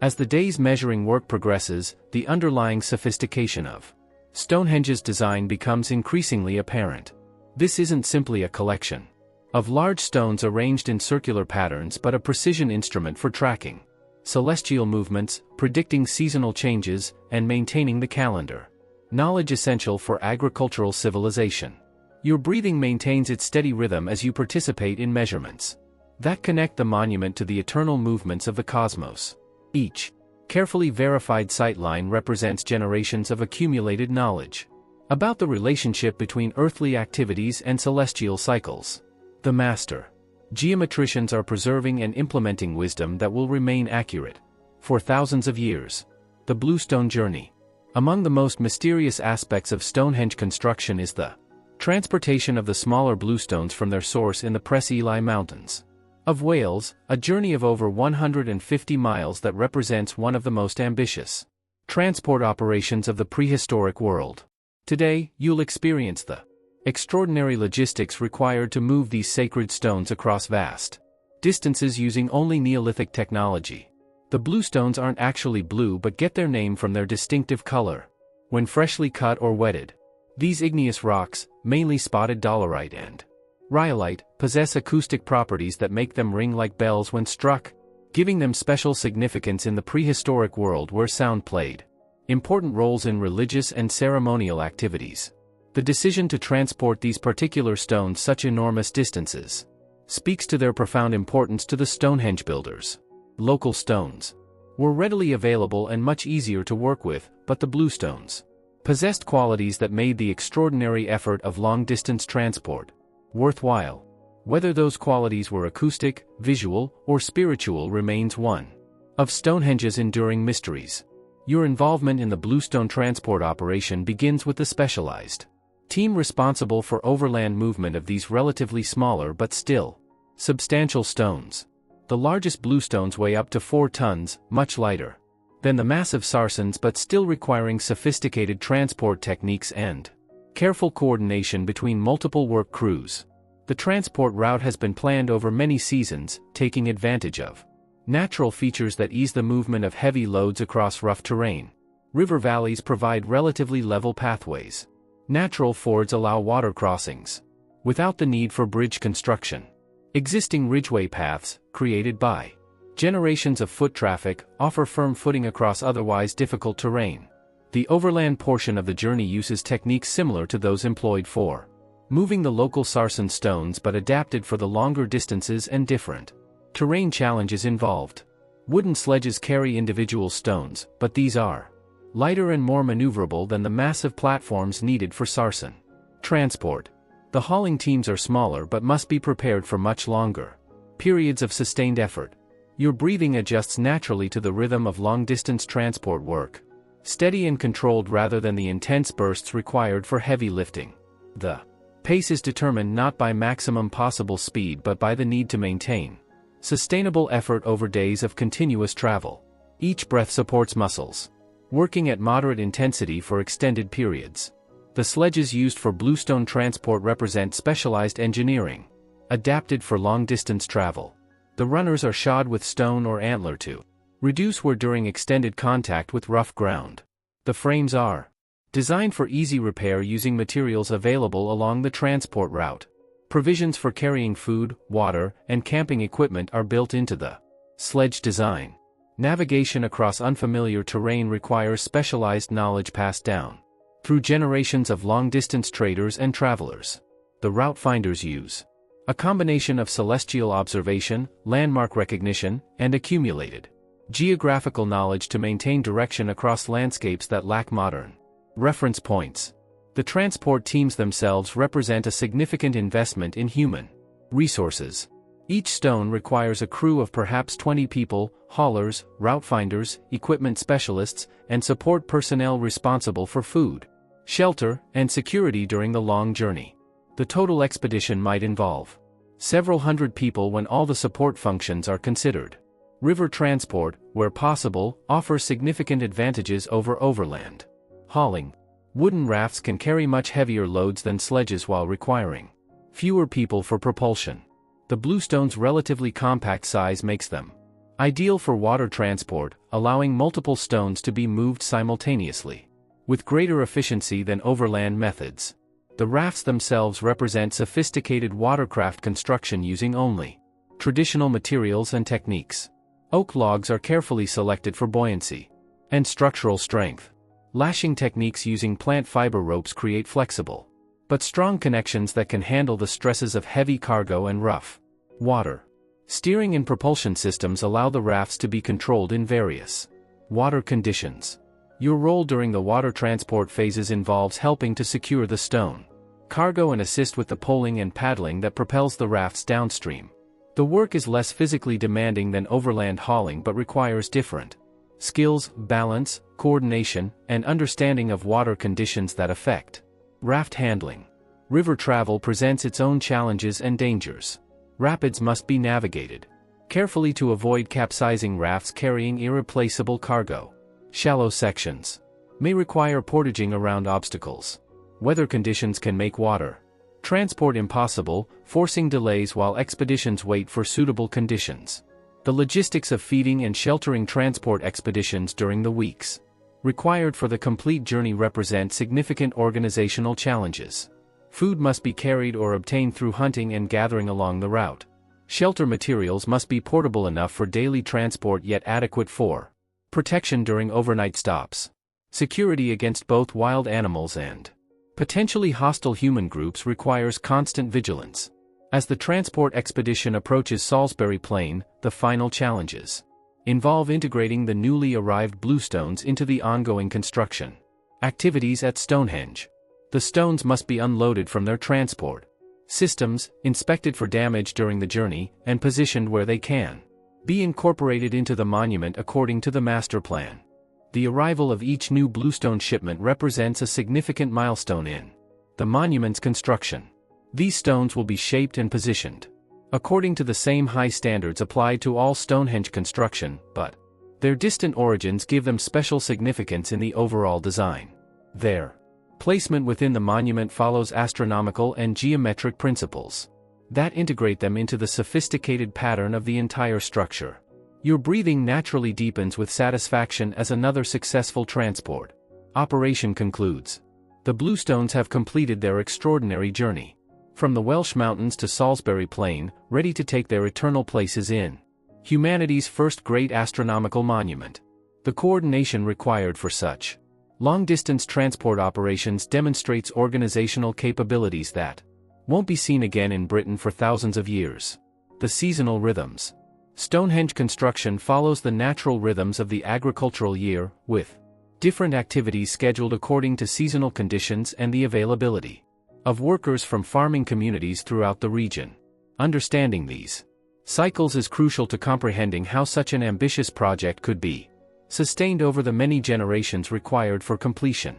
As the day's measuring work progresses, the underlying sophistication of Stonehenge's design becomes increasingly apparent. This isn't simply a collection of large stones arranged in circular patterns but a precision instrument for tracking celestial movements, predicting seasonal changes, and maintaining the calendar. Knowledge essential for agricultural civilization. Your breathing maintains its steady rhythm as you participate in measurements that connect the monument to the eternal movements of the cosmos. Each carefully verified sightline represents generations of accumulated knowledge about the relationship between earthly activities and celestial cycles. The master geometricians are preserving and implementing wisdom that will remain accurate for thousands of years. The Bluestone Journey. Among the most mysterious aspects of Stonehenge construction is the transportation of the smaller bluestones from their source in the Press Ely Mountains of Wales, a journey of over 150 miles that represents one of the most ambitious transport operations of the prehistoric world. Today, you'll experience the extraordinary logistics required to move these sacred stones across vast distances using only Neolithic technology. The bluestones aren't actually blue but get their name from their distinctive color when freshly cut or wetted. These igneous rocks, mainly spotted dolerite and rhyolite, possess acoustic properties that make them ring like bells when struck, giving them special significance in the prehistoric world where sound played important roles in religious and ceremonial activities. The decision to transport these particular stones such enormous distances speaks to their profound importance to the Stonehenge builders. Local stones were readily available and much easier to work with, but the bluestones possessed qualities that made the extraordinary effort of long-distance transport worthwhile. Whether those qualities were acoustic, visual, or spiritual remains one of Stonehenge's enduring mysteries. Your involvement in the bluestone transport operation begins with the specialized team responsible for overland movement of these relatively smaller but still substantial stones. The largest bluestones weigh up to 4 tons, much lighter than the massive sarsens but still requiring sophisticated transport techniques and careful coordination between multiple work crews. The transport route has been planned over many seasons, taking advantage of natural features that ease the movement of heavy loads across rough terrain. River valleys provide relatively level pathways. Natural fords allow water crossings without the need for bridge construction. Existing ridgeway paths, created by generations of foot traffic, offer firm footing across otherwise difficult terrain. The overland portion of the journey uses techniques similar to those employed for moving the local sarsen stones but adapted for the longer distances and different terrain challenges involved. Wooden sledges carry individual stones, but these are lighter and more maneuverable than the massive platforms needed for sarsen transport. The hauling teams are smaller but must be prepared for much longer periods of sustained effort. Your breathing adjusts naturally to the rhythm of long-distance transport work, steady and controlled rather than the intense bursts required for heavy lifting. The pace is determined not by maximum possible speed but by the need to maintain sustainable effort over days of continuous travel. Each breath supports muscles working at moderate intensity for extended periods. The sledges used for bluestone transport represent specialized engineering, adapted for long-distance travel. The runners are shod with stone or antler to reduce wear during extended contact with rough ground. The frames are designed for easy repair using materials available along the transport route. Provisions for carrying food, water, and camping equipment are built into the sledge design. Navigation across unfamiliar terrain requires specialized knowledge passed down through generations of long-distance traders and travelers. The route finders use a combination of celestial observation, landmark recognition, and accumulated geographical knowledge to maintain direction across landscapes that lack modern reference points. The transport teams themselves represent a significant investment in human resources. Each stone requires a crew of perhaps 20 people, haulers, route finders, equipment specialists, and support personnel responsible for food, shelter, and security during the long journey. The total expedition might involve several hundred people when all the support functions are considered. River transport, where possible, offers significant advantages over overland Hauling. Wooden rafts can carry much heavier loads than sledges while requiring fewer people for propulsion. The bluestone's relatively compact size makes them ideal for water transport, allowing multiple stones to be moved simultaneously with greater efficiency than overland methods. The rafts themselves represent sophisticated watercraft construction using only traditional materials and techniques. Oak logs are carefully selected for buoyancy and structural strength. Lashing techniques using plant fiber ropes create flexible but strong connections that can handle the stresses of heavy cargo and rough water. Steering and propulsion systems allow the rafts to be controlled in various water conditions. Your role during the water transport phases involves helping to secure the stone cargo and assist with the poling and paddling that propels the rafts downstream. The work is less physically demanding than overland hauling but requires different skills, balance, coordination, and understanding of water conditions that affect raft handling. River travel presents its own challenges and dangers. Rapids must be navigated carefully to avoid capsizing rafts carrying irreplaceable cargo. Shallow sections may require portaging around obstacles. Weather conditions can make water transport impossible, forcing delays while expeditions wait for suitable conditions. The logistics of feeding and sheltering transport expeditions during the weeks required for the complete journey represent significant organizational challenges. Food must be carried or obtained through hunting and gathering along the route. Shelter materials must be portable enough for daily transport yet adequate for protection during overnight stops. Security against both wild animals and potentially hostile human groups requires constant vigilance. As the transport expedition approaches Salisbury Plain, the final challenges involve integrating the newly arrived bluestones into the ongoing construction activities at Stonehenge. The stones must be unloaded from their transport systems, inspected for damage during the journey, and positioned where they can be incorporated into the monument according to the master plan. The arrival of each new bluestone shipment represents a significant milestone in the monument's construction. These stones will be shaped and positioned according to the same high standards applied to all Stonehenge construction, but their distant origins give them special significance in the overall design. Their placement within the monument follows astronomical and geometric principles that integrate them into the sophisticated pattern of the entire structure. Your breathing naturally deepens with satisfaction as another successful transport operation concludes. The bluestones have completed their extraordinary journey from the Welsh Mountains to Salisbury Plain, ready to take their eternal places in humanity's first great astronomical monument. The coordination required for such long-distance transport operations demonstrates organizational capabilities that won't be seen again in Britain for thousands of years. The seasonal rhythms. Stonehenge construction follows the natural rhythms of the agricultural year, with different activities scheduled according to seasonal conditions and the availability of workers from farming communities throughout the region. Understanding these cycles is crucial to comprehending how such an ambitious project could be sustained over the many generations required for completion.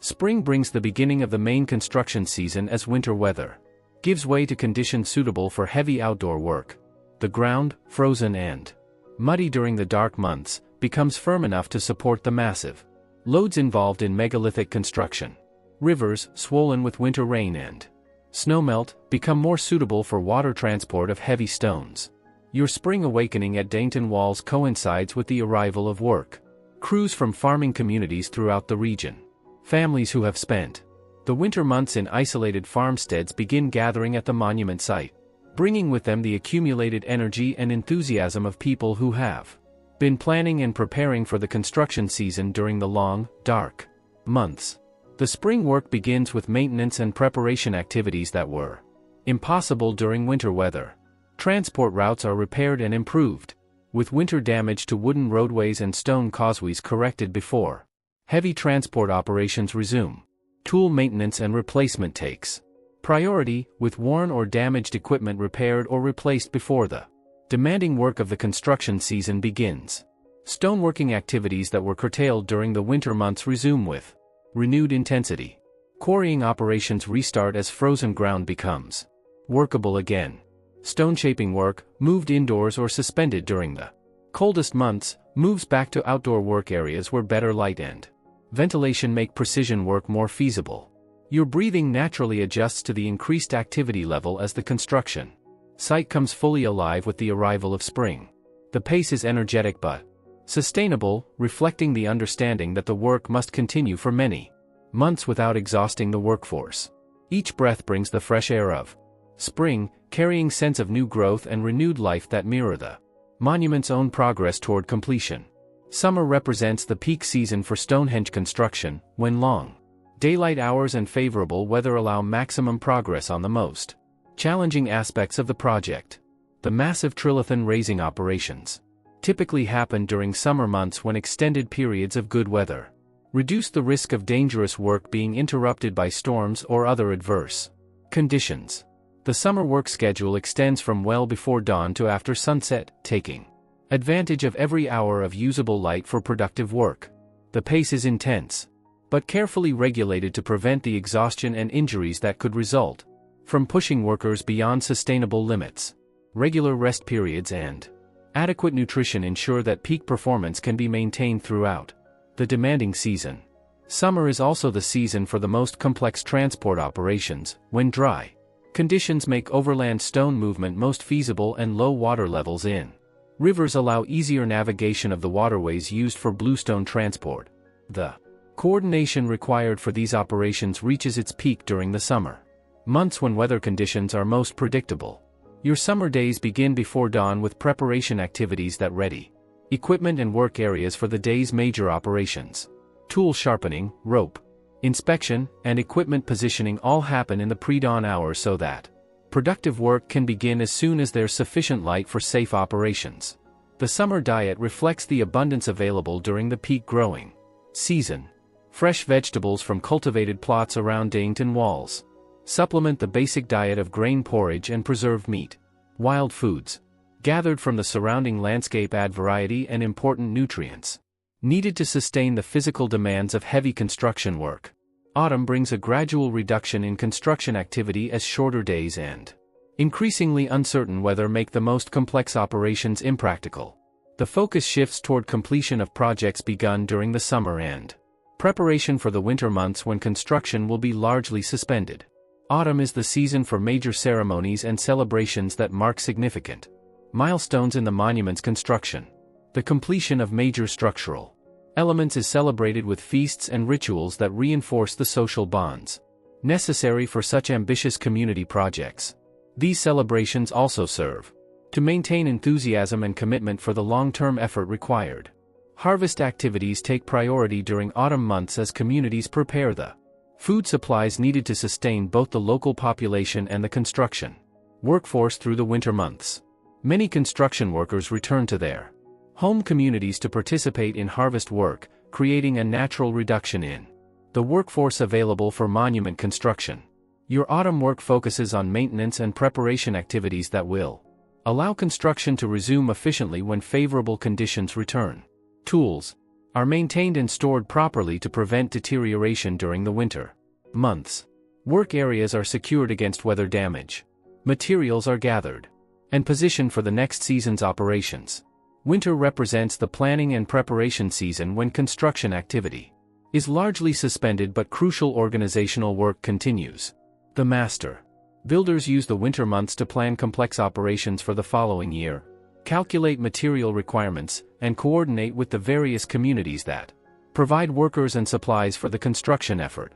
Spring brings the beginning of the main construction season as winter weather gives way to conditions suitable for heavy outdoor work. The ground, frozen and muddy during the dark months, becomes firm enough to support the massive loads involved in megalithic construction. Rivers, swollen with winter rain and snowmelt, become more suitable for water transport of heavy stones. Your spring awakening at Dainton Walls coincides with the arrival of work crews from farming communities throughout the region. Families who have spent the winter months in isolated farmsteads begin gathering at the monument site, bringing with them the accumulated energy and enthusiasm of people who have been planning and preparing for the construction season during the long, dark months. The spring work begins with maintenance and preparation activities that were impossible during winter weather. Transport routes are repaired and improved, with winter damage to wooden roadways and stone causeways corrected before heavy transport operations resume. Tool maintenance and replacement takes priority, with worn or damaged equipment repaired or replaced before the demanding work of the construction season begins. Stoneworking activities that were curtailed during the winter months resume with renewed intensity. Quarrying operations restart as frozen ground becomes workable again. Stone shaping work, moved indoors or suspended during the coldest months, moves back to outdoor work areas where better light and ventilation make precision work more feasible. Your breathing naturally adjusts to the increased activity level as the construction site comes fully alive with the arrival of spring. The pace is energetic but sustainable, reflecting the understanding that the work must continue for many months without exhausting the workforce. Each breath brings the fresh air of spring, carrying sense of new growth and renewed life that mirror the monument's own progress toward completion. Summer represents the peak season for Stonehenge construction, when long daylight hours and favorable weather allow maximum progress on the most challenging aspects of the project. The massive trilithon raising operations typically happen during summer months when extended periods of good weather reduce the risk of dangerous work being interrupted by storms or other adverse conditions. The summer work schedule extends from well before dawn to after sunset, taking advantage of every hour of usable light for productive work. The pace is intense, but carefully regulated to prevent the exhaustion and injuries that could result from pushing workers beyond sustainable limits. Regular rest periods and adequate nutrition ensure that peak performance can be maintained throughout the demanding season. Summer is also the season for the most complex transport operations, when dry conditions make overland stone movement most feasible and low water levels in rivers allow easier navigation of the waterways used for bluestone transport. The coordination required for these operations reaches its peak during the summer months when weather conditions are most predictable. Your summer days begin before dawn with preparation activities that ready equipment and work areas for the day's major operations. Tool sharpening, rope inspection, and equipment positioning all happen in the pre-dawn hours so that productive work can begin as soon as there's sufficient light for safe operations. The summer diet reflects the abundance available during the peak growing season. Fresh vegetables from cultivated plots around Dainton walls supplement the basic diet of grain porridge and preserved meat. Wild foods gathered from the surrounding landscape add variety and important nutrients needed to sustain the physical demands of heavy construction work. Autumn brings a gradual reduction in construction activity as shorter days and increasingly uncertain weather make the most complex operations impractical. The focus shifts toward completion of projects begun during the summer and preparation for the winter months when construction will be largely suspended. Autumn is the season for major ceremonies and celebrations that mark significant milestones in the monument's construction. The completion of major structural elements is celebrated with feasts and rituals that reinforce the social bonds necessary for such ambitious community projects. These celebrations also serve to maintain enthusiasm and commitment for the long-term effort required. Harvest activities take priority during autumn months as communities prepare the food supplies needed to sustain both the local population and the construction workforce through the winter months. Many construction workers return to their home communities to participate in harvest work, creating a natural reduction in the workforce available for monument construction. Your autumn work focuses on maintenance and preparation activities that will allow construction to resume efficiently when favorable conditions return. Tools are maintained and stored properly to prevent deterioration during the winter months. Work areas are secured against weather damage. Materials are gathered and positioned for the next season's operations. Winter represents the planning and preparation season when construction activity is largely suspended but crucial organizational work continues. The master builders use the winter months to plan complex operations for the following year, calculate material requirements, and coordinate with the various communities that provide workers and supplies for the construction effort.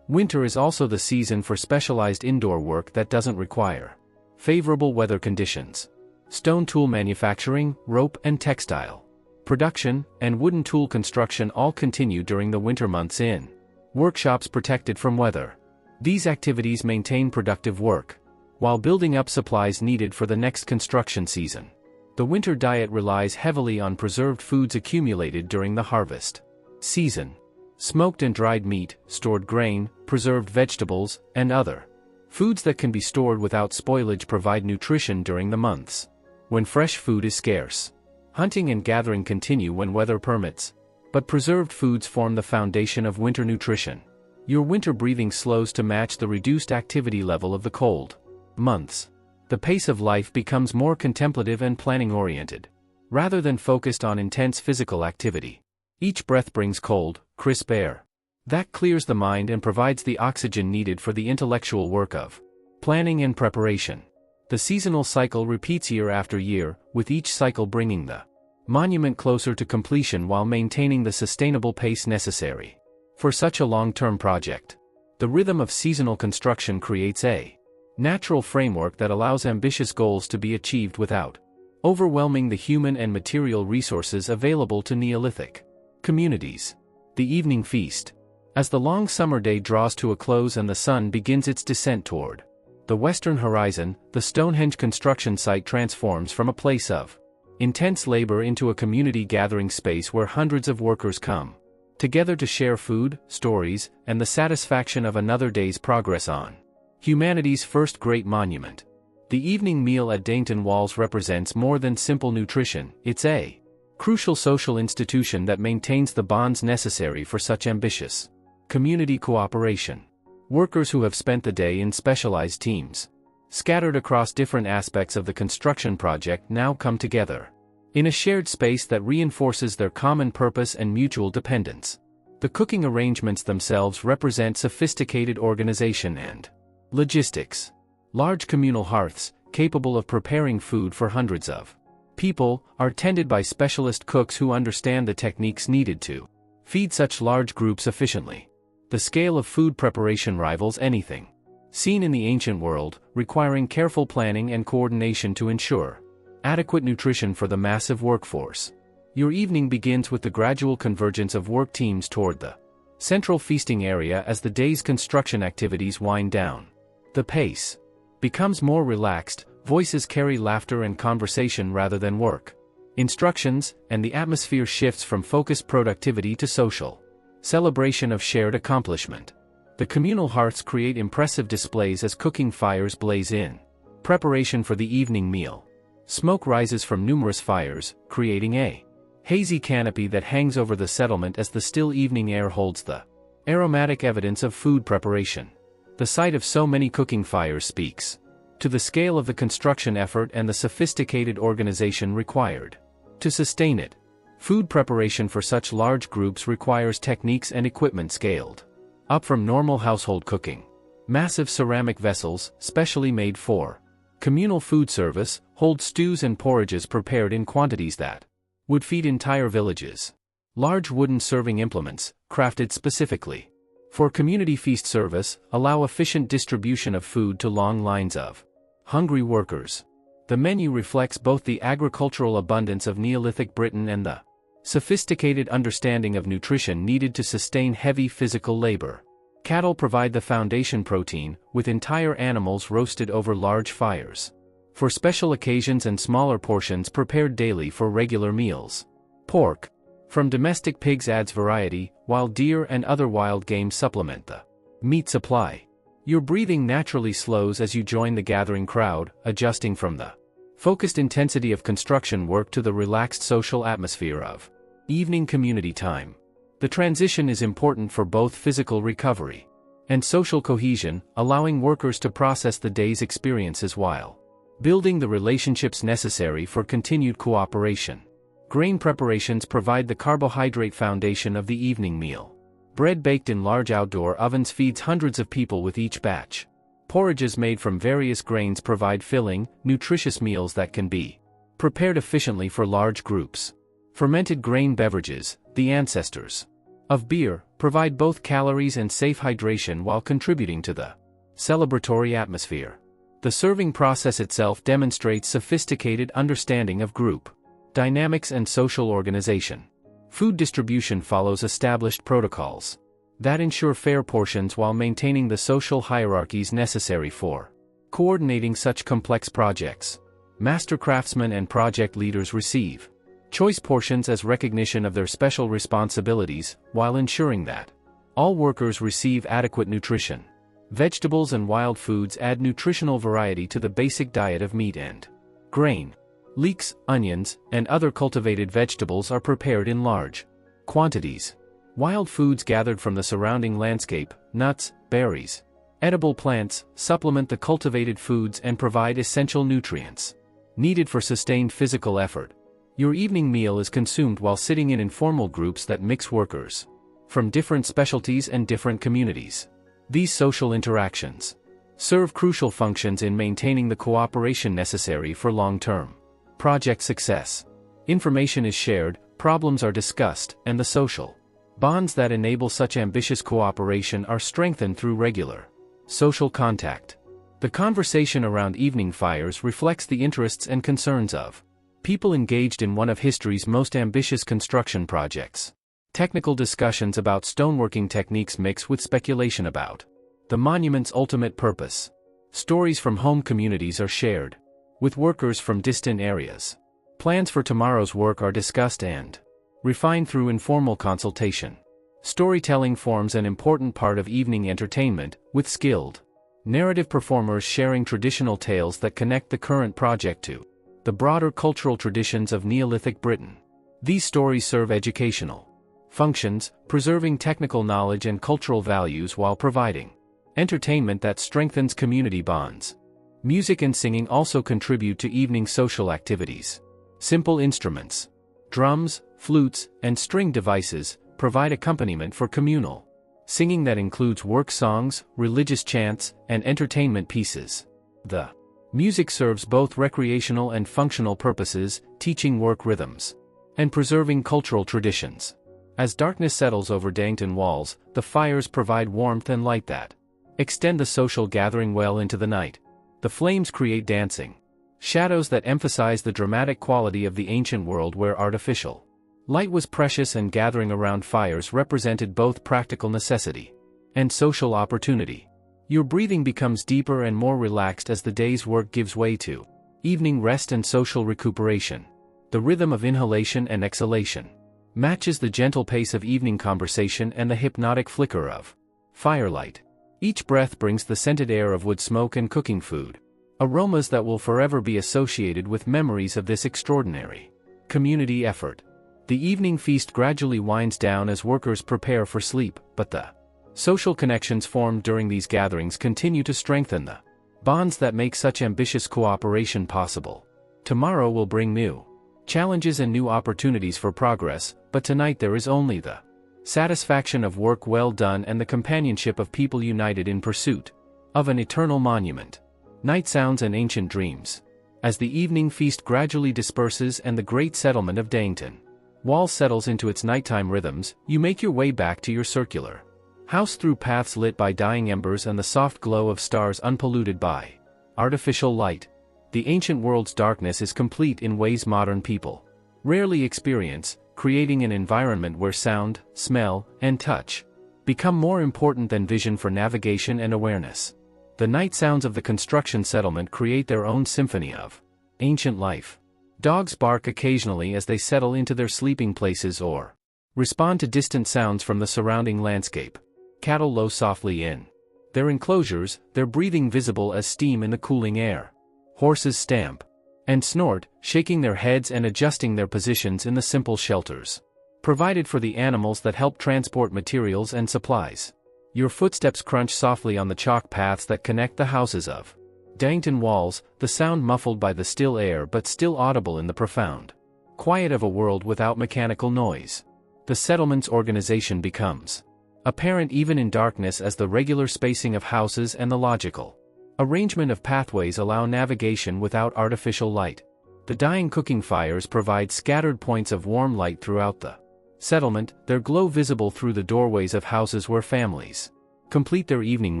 Winter is also the season for specialized indoor work that doesn't require favorable weather conditions. Stone tool manufacturing, rope and textile production, and wooden tool construction all continue during the winter months in workshops protected from weather. These activities maintain productive work while building up supplies needed for the next construction season. The winter diet relies heavily on preserved foods accumulated during the harvest season. Smoked and dried meat, stored grain, preserved vegetables, and other foods that can be stored without spoilage provide nutrition during the months when fresh food is scarce. Hunting and gathering continue when weather permits, but preserved foods form the foundation of winter nutrition. Your winter breathing slows to match the reduced activity level of the cold months. The pace of life becomes more contemplative and planning-oriented, rather than focused on intense physical activity. Each breath brings cold, crisp air. That clears the mind and provides the oxygen needed for the intellectual work of planning and preparation. The seasonal cycle repeats year after year, with each cycle bringing the monument closer to completion while maintaining the sustainable pace necessary for such a long-term project. The rhythm of seasonal construction creates a natural framework that allows ambitious goals to be achieved without overwhelming the human and material resources available to Neolithic communities. The evening feast. As the long summer day draws to a close and the sun begins its descent toward the western horizon, the Stonehenge construction site transforms from a place of intense labor into a community gathering space where hundreds of workers come together to share food, stories, and the satisfaction of another day's progress on humanity's first great monument. The evening meal at Dainton Walls represents more than simple nutrition. It's a crucial social institution that maintains the bonds necessary for such ambitious community cooperation. Workers who have spent the day in specialized teams, scattered across different aspects of the construction project, now come together in a shared space that reinforces their common purpose and mutual dependence. The cooking arrangements themselves represent sophisticated organization and logistics. Large communal hearths, capable of preparing food for hundreds of people, are tended by specialist cooks who understand the techniques needed to feed such large groups efficiently. The scale of food preparation rivals anything seen in the ancient world, requiring careful planning and coordination to ensure adequate nutrition for the massive workforce. Your evening begins with the gradual convergence of work teams toward the central feasting area as the day's construction activities wind down. The pace becomes more relaxed, voices carry laughter and conversation rather than work instructions, and the atmosphere shifts from focused productivity to social celebration of shared accomplishment. The communal hearths create impressive displays as cooking fires blaze in preparation for the evening meal. Smoke rises from numerous fires, creating a hazy canopy that hangs over the settlement as the still evening air holds the aromatic evidence of food preparation. The sight of so many cooking fires speaks to the scale of the construction effort and the sophisticated organization required to sustain it. Food preparation for such large groups requires techniques and equipment scaled up from normal household cooking. Massive ceramic vessels, specially made for communal food service, hold stews and porridges prepared in quantities that would feed entire villages. Large wooden serving implements, crafted specifically for community feast service, allow efficient distribution of food to long lines of hungry workers. The menu reflects both the agricultural abundance of Neolithic Britain and the sophisticated understanding of nutrition needed to sustain heavy physical labor. Cattle provide the foundation protein, with entire animals roasted over large fires for special occasions and smaller portions prepared daily for regular meals. Pork from domestic pigs adds variety, while deer and other wild game supplement the meat supply. Your breathing naturally slows as you join the gathering crowd, adjusting from the focused intensity of construction work to the relaxed social atmosphere of evening community time. The transition is important for both physical recovery and social cohesion, allowing workers to process the day's experiences while building the relationships necessary for continued cooperation. Grain preparations provide the carbohydrate foundation of the evening meal. Bread baked in large outdoor ovens feeds hundreds of people with each batch. Porridges made from various grains provide filling, nutritious meals that can be prepared efficiently for large groups. Fermented grain beverages, the ancestors of beer, provide both calories and safe hydration while contributing to the celebratory atmosphere. The serving process itself demonstrates sophisticated understanding of group dynamics and social organization. Food distribution follows established protocols that ensure fair portions while maintaining the social hierarchies necessary for coordinating such complex projects. Master craftsmen and project leaders receive choice portions as recognition of their special responsibilities, while ensuring that all workers receive adequate nutrition. Vegetables and wild foods add nutritional variety to the basic diet of meat and grain. Leeks, onions, and other cultivated vegetables are prepared in large quantities. Wild foods gathered from the surrounding landscape, nuts, berries, edible plants, supplement the cultivated foods and provide essential nutrients needed for sustained physical effort. Your evening meal is consumed while sitting in informal groups that mix workers from different specialties and different communities. These social interactions serve crucial functions in maintaining the cooperation necessary for long-term project success. Information is shared, problems are discussed, and the social bonds that enable such ambitious cooperation are strengthened through regular social contact. The conversation around evening fires reflects the interests and concerns of people engaged in one of history's most ambitious construction projects. Technical discussions about stoneworking techniques mix with speculation about the monument's ultimate purpose. Stories from home communities are shared with workers from distant areas. Plans for tomorrow's work are discussed and refined through informal consultation. Storytelling forms an important part of evening entertainment, with skilled narrative performers sharing traditional tales that connect the current project to the broader cultural traditions of Neolithic Britain. These stories serve educational functions, preserving technical knowledge and cultural values while providing entertainment that strengthens community bonds. Music and singing also contribute to evening social activities. Simple instruments, drums, flutes, and string devices, provide accompaniment for communal singing that includes work songs, religious chants, and entertainment pieces. The music serves both recreational and functional purposes, teaching work rhythms and preserving cultural traditions. As darkness settles over Dangton walls, the fires provide warmth and light that extend the social gathering well into the night. The flames create dancing shadows that emphasize the dramatic quality of the ancient world where artificial light was precious, and gathering around fires represented both practical necessity and social opportunity. Your breathing becomes deeper and more relaxed as the day's work gives way to evening rest and social recuperation. The rhythm of inhalation and exhalation matches the gentle pace of evening conversation and the hypnotic flicker of firelight. Each breath brings the scented air of wood smoke and cooking food, aromas that will forever be associated with memories of this extraordinary community effort. The evening feast gradually winds down as workers prepare for sleep, but the social connections formed during these gatherings continue to strengthen the bonds that make such ambitious cooperation possible. Tomorrow will bring new challenges and new opportunities for progress, but tonight there is only the satisfaction of work well done and the companionship of people united in pursuit of an eternal monument. Night sounds and ancient dreams. As the evening feast gradually disperses and the great settlement of Dangton Wall settles into its nighttime rhythms, you make your way back to your circular house through paths lit by dying embers and the soft glow of stars unpolluted by artificial light. The ancient world's darkness is complete in ways modern people rarely experience, creating an environment where sound, smell, and touch become more important than vision for navigation and awareness. The night sounds of the construction settlement create their own symphony of ancient life. Dogs bark occasionally as they settle into their sleeping places or respond to distant sounds from the surrounding landscape. Cattle low softly in their enclosures, their breathing visible as steam in the cooling air. Horses stamp and snort, shaking their heads and adjusting their positions in the simple shelters provided for the animals that help transport materials and supplies. Your footsteps crunch softly on the chalk paths that connect the houses of Dangton Walls, the sound muffled by the still air but still audible in the profound quiet of a world without mechanical noise. The settlement's organization becomes apparent even in darkness as the regular spacing of houses and the logical arrangement of pathways allow navigation without artificial light. The dying cooking fires provide scattered points of warm light throughout the settlement, their glow visible through the doorways of houses where families complete their evening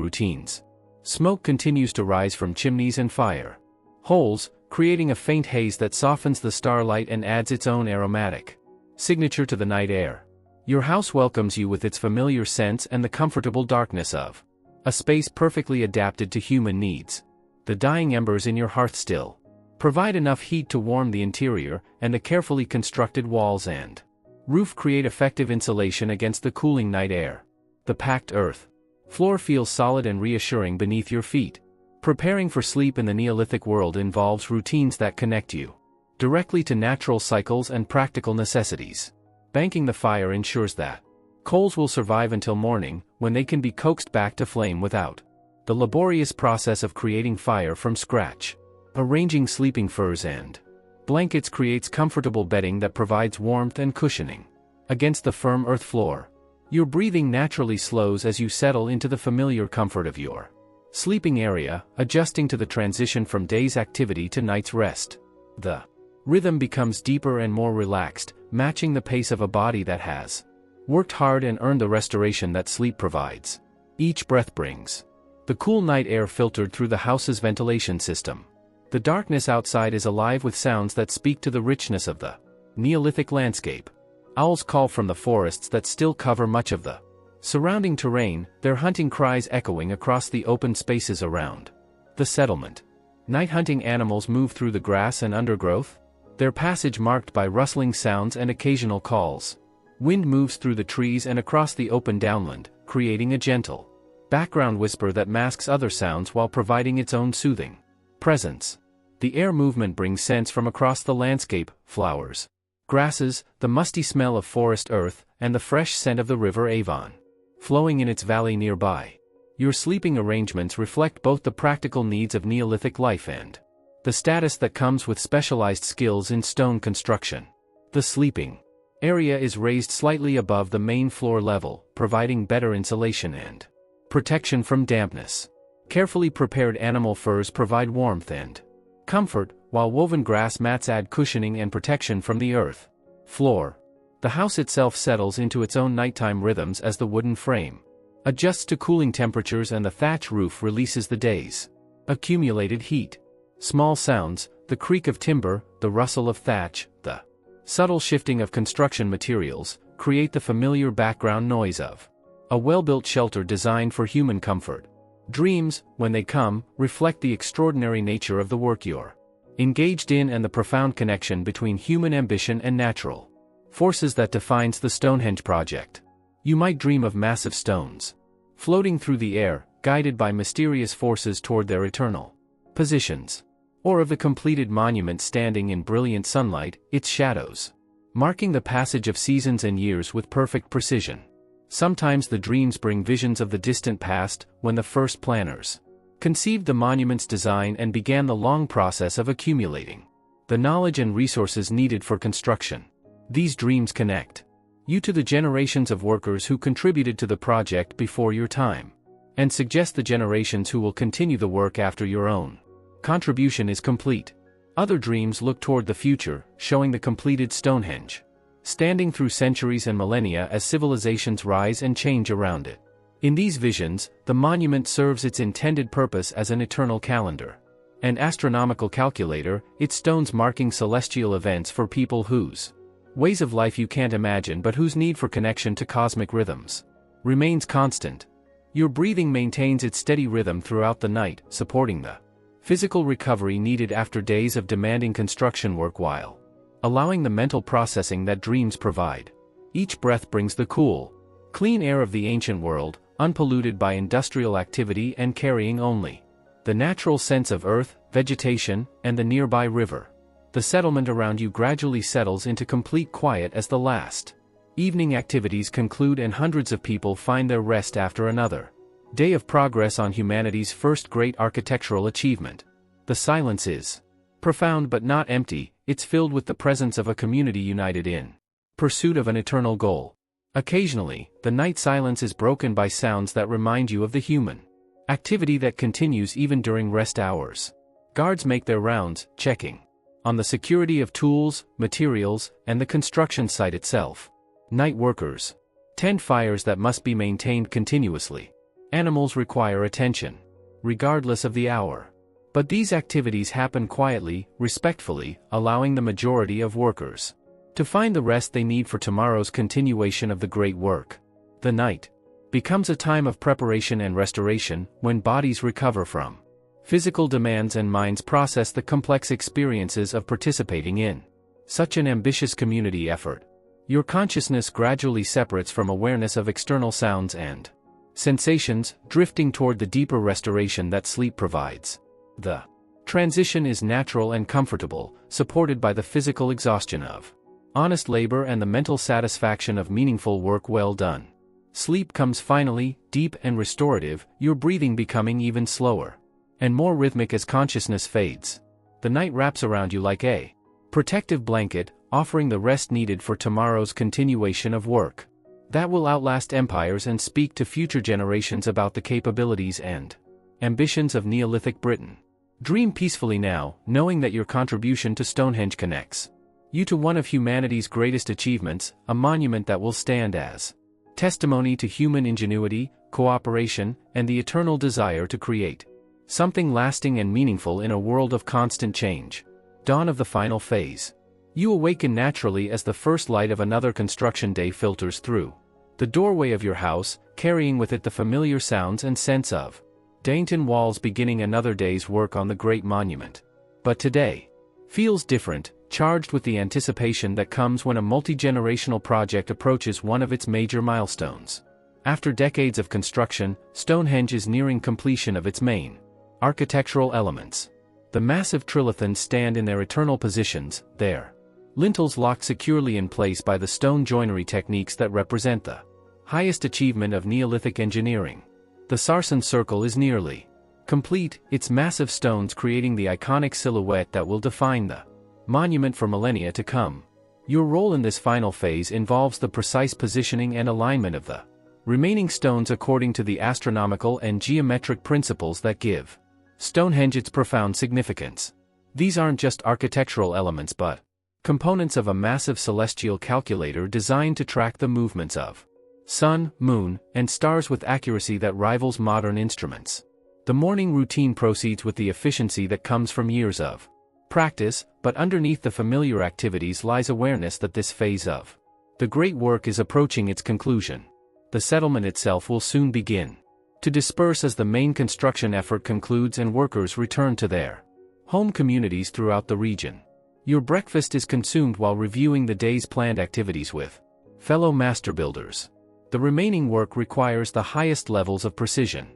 routines. Smoke continues to rise from chimneys and fire holes, creating a faint haze that softens the starlight and adds its own aromatic signature to the night air. Your house welcomes you with its familiar scents and the comfortable darkness of a space perfectly adapted to human needs. The dying embers in your hearth still provide enough heat to warm the interior, and the carefully constructed walls and roof create effective insulation against the cooling night air. The packed earth floor feels solid and reassuring beneath your feet. Preparing for sleep in the Neolithic world involves routines that connect you directly to natural cycles and practical necessities. Banking the fire ensures that coals will survive until morning, when they can be coaxed back to flame without the laborious process of creating fire from scratch. Arranging sleeping furs and Blankets creates comfortable bedding that provides warmth and cushioning. Against the firm earth floor, your breathing naturally slows as you settle into the familiar comfort of your sleeping area, adjusting to the transition from day's activity to night's rest. The rhythm becomes deeper and more relaxed, matching the pace of a body that has worked hard and earned the restoration that sleep provides. Each breath brings the cool night air filtered through the house's ventilation system. The darkness outside is alive with sounds that speak to the richness of the Neolithic landscape. Owls call from the forests that still cover much of the surrounding terrain, their hunting cries echoing across the open spaces around the settlement. Night hunting animals move through the grass and undergrowth, their passage marked by rustling sounds and occasional calls. Wind moves through the trees and across the open downland, creating a gentle background whisper that masks other sounds while providing its own soothing presence. The air movement brings scents from across the landscape: flowers, grasses, the musty smell of forest earth, and the fresh scent of the river Avon, flowing in its valley nearby. Your sleeping arrangements reflect both the practical needs of Neolithic life and the status that comes with specialized skills in stone construction. The sleeping area is raised slightly above the main floor level, providing better insulation and protection from dampness. Carefully prepared animal furs provide warmth and comfort, while woven grass mats add cushioning and protection from the earth floor. The house itself settles into its own nighttime rhythms as the wooden frame adjusts to cooling temperatures and the thatch roof releases the day's accumulated heat. Small sounds, the creak of timber, the rustle of thatch, the subtle shifting of construction materials, create the familiar background noise of a well-built shelter designed for human comfort. Dreams, when they come, reflect the extraordinary nature of the work you're engaged in and the profound connection between human ambition and natural forces that defines the Stonehenge project. You might dream of massive stones floating through the air, guided by mysterious forces toward their eternal positions, or of the completed monument standing in brilliant sunlight, its shadows marking the passage of seasons and years with perfect precision. Sometimes the dreams bring visions of the distant past, when the first planners conceived the monument's design and began the long process of accumulating the knowledge and resources needed for construction. These dreams connect you to the generations of workers who contributed to the project before your time, and suggest the generations who will continue the work after your own contribution is complete. Other dreams look toward the future, showing the completed Stonehenge standing through centuries and millennia as civilizations rise and change around it. In these visions, the monument serves its intended purpose as an eternal calendar, an astronomical calculator, its stones marking celestial events for people whose ways of life you can't imagine but whose need for connection to cosmic rhythms remains constant. Your breathing maintains its steady rhythm throughout the night, supporting the physical recovery needed after days of demanding construction work while allowing the mental processing that dreams provide. Each breath brings the cool, clean air of the ancient world, unpolluted by industrial activity and carrying only the natural scents of earth, vegetation, and the nearby river. The settlement around you gradually settles into complete quiet as the last evening activities conclude and hundreds of people find their rest after another day of progress on humanity's first great architectural achievement. The silence is profound but not empty, it's filled with the presence of a community united in pursuit of an eternal goal. Occasionally, the night silence is broken by sounds that remind you of the human activity that continues even during rest hours. Guards make their rounds, checking on the security of tools, materials, and the construction site itself. Night workers tend fires that must be maintained continuously. Animals require attention, regardless of the hour. But these activities happen quietly, respectfully, allowing the majority of workers to find the rest they need for tomorrow's continuation of the great work. The night becomes a time of preparation and restoration, when bodies recover from physical demands and minds process the complex experiences of participating in such an ambitious community effort. Your consciousness gradually separates from awareness of external sounds and sensations, drifting toward the deeper restoration that sleep provides. The transition is natural and comfortable, supported by the physical exhaustion of honest labor and the mental satisfaction of meaningful work well done. Sleep comes finally, deep and restorative, your breathing becoming even slower and more rhythmic as consciousness fades. The night wraps around you like a Protective blanket, offering the rest needed for tomorrow's continuation of work. That will outlast empires and speak to future generations about the capabilities and ambitions of Neolithic Britain. Dream peacefully now, knowing that your contribution to Stonehenge connects you to one of humanity's greatest achievements, a monument that will stand as testimony to human ingenuity, cooperation, and the eternal desire to create something lasting and meaningful in a world of constant change. Dawn of the final phase. You awaken naturally as the first light of another construction day filters through the doorway of your house, carrying with it the familiar sounds and sense of Dainton walls beginning another day's work on the great monument. But today feels different, charged with the anticipation that comes when a multi-generational project approaches one of its major milestones. After decades of construction, Stonehenge is nearing completion of its main architectural elements. The massive trilithons stand in their eternal positions, their lintels locked securely in place by the stone joinery techniques that represent the highest achievement of Neolithic engineering. The Sarsen circle is nearly complete, its massive stones creating the iconic silhouette that will define the monument for millennia to come. Your role in this final phase involves the precise positioning and alignment of the remaining stones according to the astronomical and geometric principles that give Stonehenge its profound significance. These aren't just architectural elements but components of a massive celestial calculator designed to track the movements of sun, moon, and stars with accuracy that rivals modern instruments. The morning routine proceeds with the efficiency that comes from years of practice, but underneath the familiar activities lies awareness that this phase of the great work is approaching its conclusion. The settlement itself will soon begin to disperse as the main construction effort concludes and workers return to their home communities throughout the region. Your breakfast is consumed while reviewing the day's planned activities with fellow master builders. The remaining work requires the highest levels of precision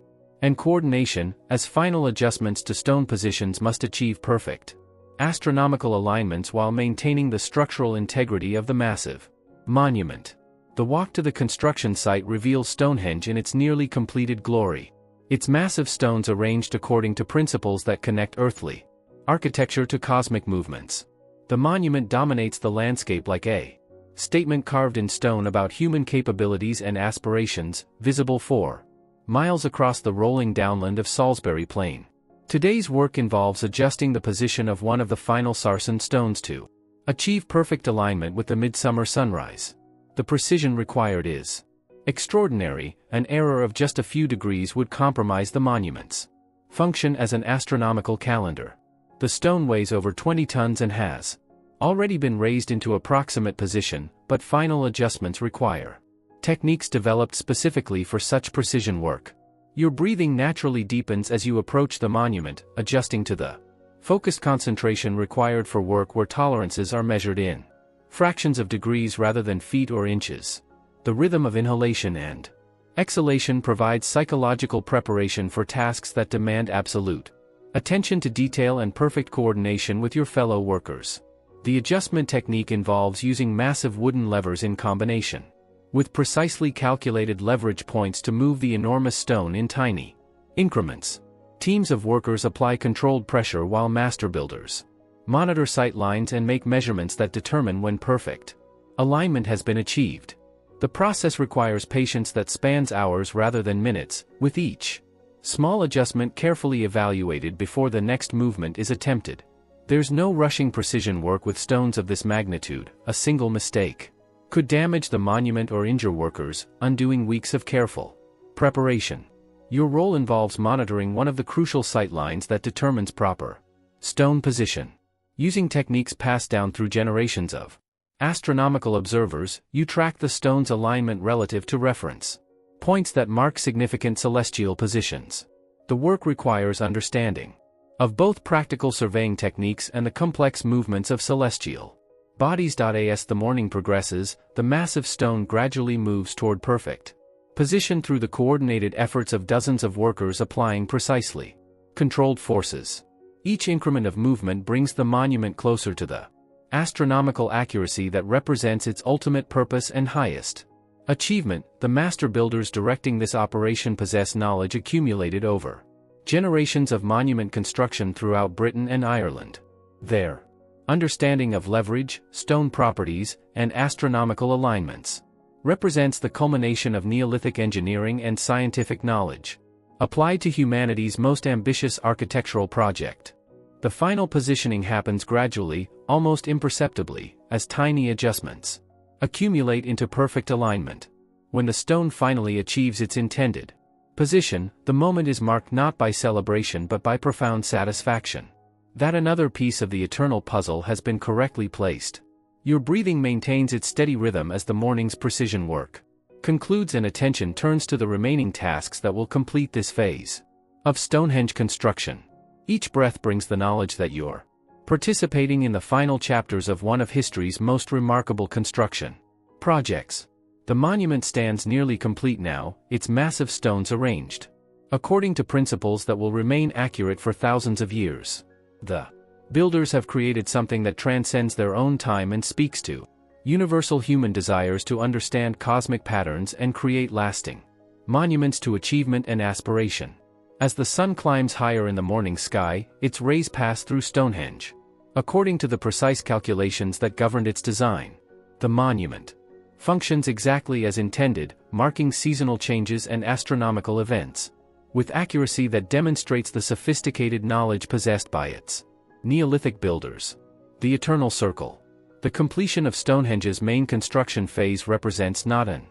and coordination, as final adjustments to stone positions must achieve perfect astronomical alignments while maintaining the structural integrity of the massive monument. The walk to the construction site reveals Stonehenge in its nearly completed glory. Its massive stones arranged according to principles that connect earthly architecture to cosmic movements. The monument dominates the landscape like a statement carved in stone about human capabilities and aspirations, visible 4 miles across the rolling downland of Salisbury Plain. Today's work involves adjusting the position of one of the final sarsen stones to achieve perfect alignment with the midsummer sunrise. The precision required is extraordinary, an error of just a few degrees would compromise the monument's function as an astronomical calendar. The stone weighs over 20 tons and has already been raised into approximate position, but final adjustments require techniques developed specifically for such precision work. Your breathing naturally deepens as you approach the monument, adjusting to the focused concentration required for work where tolerances are measured in fractions of degrees rather than feet or inches. The rhythm of inhalation and exhalation provides psychological preparation for tasks that demand absolute attention to detail and perfect coordination with your fellow workers. The adjustment technique involves using massive wooden levers in combination with precisely calculated leverage points to move the enormous stone in tiny increments. Teams of workers apply controlled pressure while master builders monitor sight lines and make measurements that determine when perfect alignment has been achieved. The process requires patience that spans hours rather than minutes, with each small adjustment carefully evaluated before the next movement is attempted. There's no rushing precision work with stones of this magnitude. A single mistake could damage the monument or injure workers, undoing weeks of careful preparation. Your role involves monitoring one of the crucial sight lines that determines proper stone position. Using techniques passed down through generations of astronomical observers, you track the stone's alignment relative to reference points that mark significant celestial positions. The work requires understanding of both practical surveying techniques and the complex movements of celestial bodies. As the morning progresses, the massive stone gradually moves toward perfect position through the coordinated efforts of dozens of workers applying precisely controlled forces. Each increment of movement brings the monument closer to the astronomical accuracy that represents its ultimate purpose and highest achievement. The master builders directing this operation possess knowledge accumulated over generations of monument construction throughout Britain and Ireland. Their understanding of leverage, stone properties, and astronomical alignments. Represents the culmination of Neolithic engineering and scientific knowledge, applied to humanity's most ambitious architectural project. The final positioning happens gradually, almost imperceptibly, as tiny adjustments accumulate into perfect alignment. When the stone finally achieves its intended position, the moment is marked not by celebration but by profound satisfaction that another piece of the eternal puzzle has been correctly placed. Your breathing maintains its steady rhythm as the morning's precision work concludes and attention turns to the remaining tasks that will complete this phase of Stonehenge construction. Each breath brings the knowledge that you're participating in the final chapters of one of history's most remarkable construction projects. The monument stands nearly complete now, its massive stones arranged according to principles that will remain accurate for thousands of years. The builders have created something that transcends their own time and speaks to universal human desires to understand cosmic patterns and create lasting monuments to achievement and aspiration. As the sun climbs higher in the morning sky, its rays pass through Stonehenge. According to the precise calculations that governed its design, the monument functions exactly as intended, marking seasonal changes and astronomical events with accuracy that demonstrates the sophisticated knowledge possessed by its Neolithic builders. The Eternal Circle. The completion of Stonehenge's main construction phase represents not an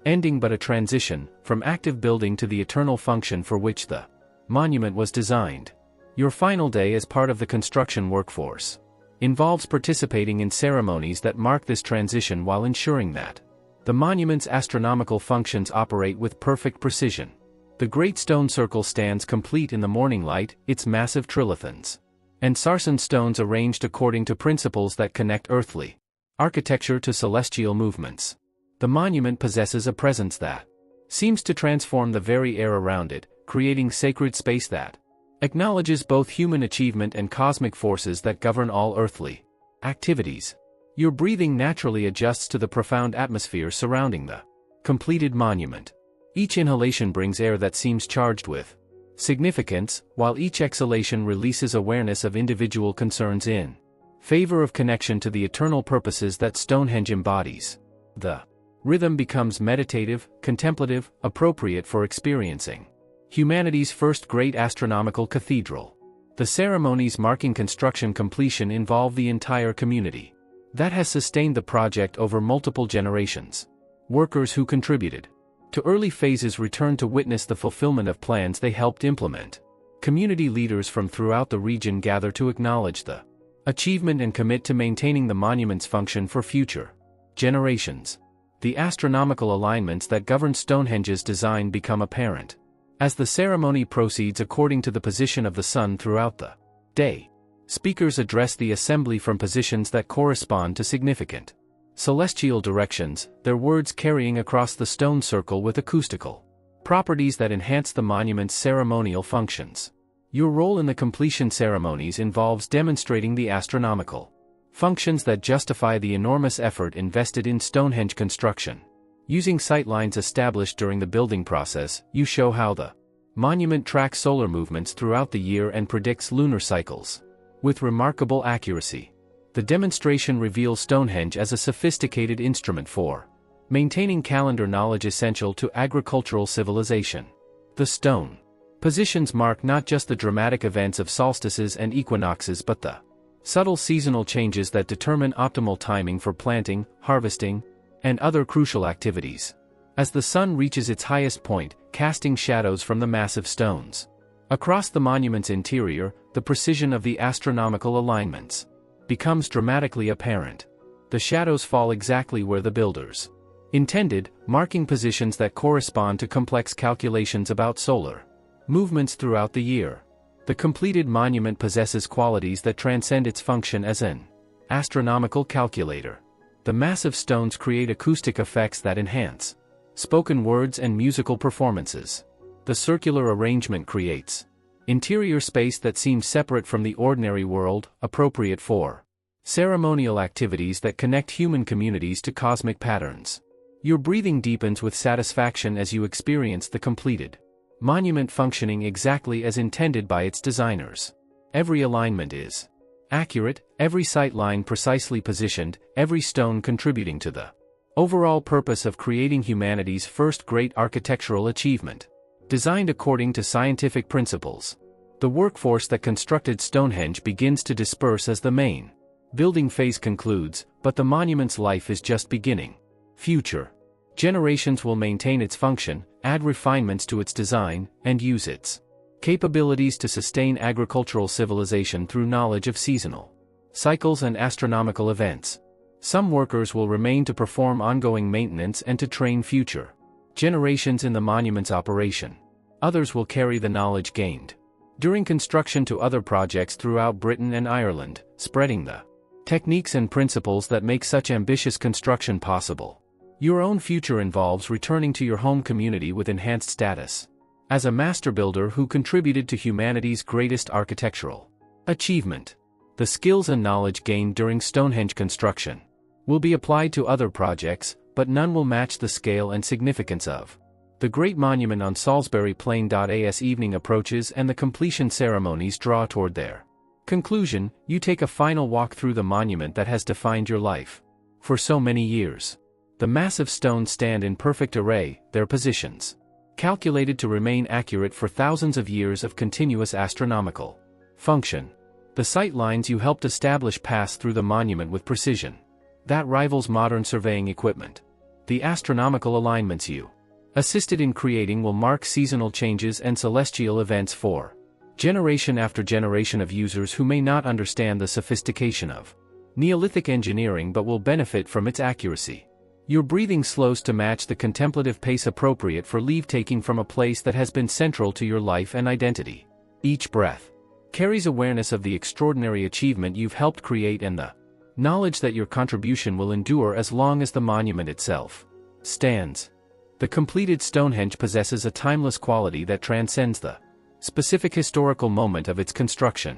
ending but a transition from active building to the eternal function for which the monument was designed. Your final day as part of the construction workforce involves participating in ceremonies that mark this transition while ensuring that the monument's astronomical functions operate with perfect precision. The Great Stone Circle stands complete in the morning light, its massive trilithons and sarsen stones arranged according to principles that connect earthly architecture to celestial movements. The monument possesses a presence that seems to transform the very air around it, creating sacred space that acknowledges both human achievement and cosmic forces that govern all earthly activities. Your breathing naturally adjusts to the profound atmosphere surrounding the completed monument. Each inhalation brings air that seems charged with significance, while each exhalation releases awareness of individual concerns in favor of connection to the eternal purposes that Stonehenge embodies. The rhythm becomes meditative, contemplative, appropriate for experiencing humanity's first great astronomical cathedral. The ceremonies marking construction completion involve the entire community that has sustained the project over multiple generations. Workers who contributed to early phases return to witness the fulfillment of plans they helped implement. Community leaders from throughout the region gather to acknowledge the achievement and commit to maintaining the monument's function for future generations. The astronomical alignments that govern Stonehenge's design become apparent as the ceremony proceeds according to the position of the sun throughout the day. Speakers address the assembly from positions that correspond to significant celestial directions, their words carrying across the stone circle with acoustical properties that enhance the monument's ceremonial functions. Your role in the completion ceremonies involves demonstrating the astronomical functions that justify the enormous effort invested in Stonehenge construction. Using sightlines established during the building process, you show how the monument tracks solar movements throughout the year and predicts lunar cycles with remarkable accuracy. The demonstration reveals Stonehenge as a sophisticated instrument for maintaining calendar knowledge essential to agricultural civilization. The stone positions mark not just the dramatic events of solstices and equinoxes but the subtle seasonal changes that determine optimal timing for planting, harvesting, and other crucial activities. As the sun reaches its highest point, casting shadows from the massive stones across the monument's interior, the precision of the astronomical alignments becomes dramatically apparent. The shadows fall exactly where the builders intended, marking positions that correspond to complex calculations about solar movements throughout the year. The completed monument possesses qualities that transcend its function as an astronomical calculator. The massive stones create acoustic effects that enhance spoken words and musical performances. The circular arrangement creates interior space that seems separate from the ordinary world, appropriate for ceremonial activities that connect human communities to cosmic patterns. Your breathing deepens with satisfaction as you experience the completed monument functioning exactly as intended by its designers. Every alignment is accurate, every sight line precisely positioned, every stone contributing to the overall purpose of creating humanity's first great architectural achievement. Designed according to scientific principles, the workforce that constructed Stonehenge begins to disperse as the main building phase concludes, but the monument's life is just beginning. Future generations will maintain its function, add refinements to its design, and use its capabilities to sustain agricultural civilization through knowledge of seasonal cycles and astronomical events. Some workers will remain to perform ongoing maintenance and to train future generations in the monument's operation. Others will carry the knowledge gained during construction to other projects throughout Britain and Ireland, spreading the techniques and principles that make such ambitious construction possible. Your own future involves returning to your home community with enhanced status as a master builder who contributed to humanity's greatest architectural achievement. The skills and knowledge gained during Stonehenge construction will be applied to other projects, but none will match the scale and significance of the great monument on Salisbury Plain. As evening approaches and the completion ceremonies draw toward their conclusion, you take a final walk through the monument that has defined your life for so many years. The massive stones stand in perfect array, their positions calculated to remain accurate for thousands of years of continuous astronomical function. The sight lines you helped establish pass through the monument with precision that rivals modern surveying equipment. The astronomical alignments you assisted in creating will mark seasonal changes and celestial events for generation after generation of users who may not understand the sophistication of Neolithic engineering but will benefit from its accuracy. Your breathing slows to match the contemplative pace appropriate for leave-taking from a place that has been central to your life and identity. Each breath carries awareness of the extraordinary achievement you've helped create and the knowledge that your contribution will endure as long as the monument itself stands. The completed Stonehenge possesses a timeless quality that transcends the specific historical moment of its construction.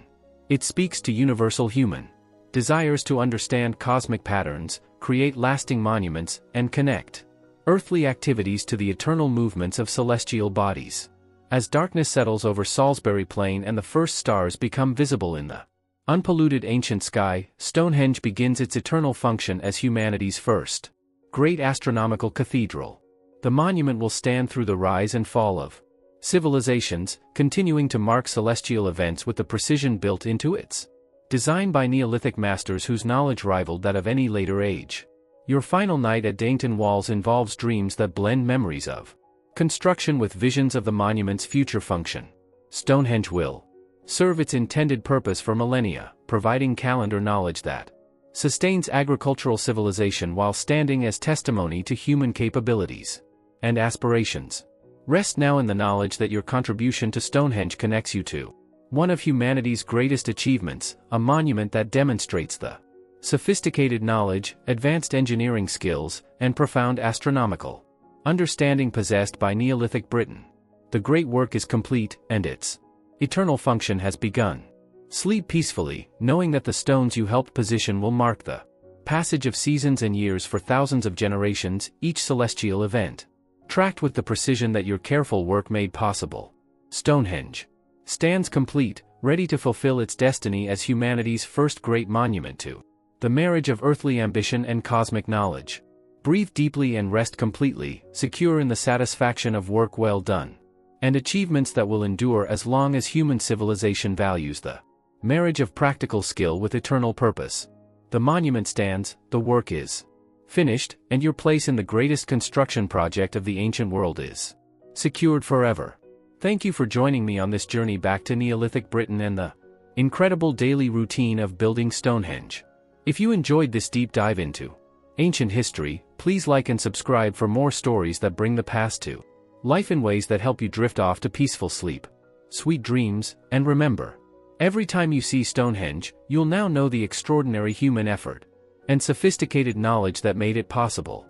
It speaks to universal human desires to understand cosmic patterns, create lasting monuments, and connect earthly activities to the eternal movements of celestial bodies. As darkness settles over Salisbury Plain and the first stars become visible in the unpolluted ancient sky, Stonehenge begins its eternal function as humanity's first great astronomical cathedral. The monument will stand through the rise and fall of civilizations, continuing to mark celestial events with the precision built into its design by Neolithic masters whose knowledge rivaled that of any later age. Your final night at Dainton Walls involves dreams that blend memories of construction with visions of the monument's future function. Stonehenge will serve its intended purpose for millennia, providing calendar knowledge that sustains agricultural civilization while standing as testimony to human capabilities and aspirations. Rest now in the knowledge that your contribution to Stonehenge connects you to one of humanity's greatest achievements, a monument that demonstrates the sophisticated knowledge, advanced engineering skills, and profound astronomical understanding possessed by Neolithic Britain. The great work is complete, and its eternal function has begun. Sleep peacefully, knowing that the stones you helped position will mark the passage of seasons and years for thousands of generations, each celestial event tracked with the precision that your careful work made possible. Stonehenge stands complete, ready to fulfill its destiny as humanity's first great monument to the marriage of earthly ambition and cosmic knowledge. Breathe deeply and rest completely, secure in the satisfaction of work well done and achievements that will endure as long as human civilization values the marriage of practical skill with eternal purpose. The monument stands, the work is finished, and your place in the greatest construction project of the ancient world is secured forever. Thank you for joining me on this journey back to Neolithic Britain and the incredible daily routine of building Stonehenge. If you enjoyed this deep dive into ancient history, please like and subscribe for more stories that bring the past to life in ways that help you drift off to peaceful sleep, sweet dreams, and remember, every time you see Stonehenge, you'll now know the extraordinary human effort and sophisticated knowledge that made it possible.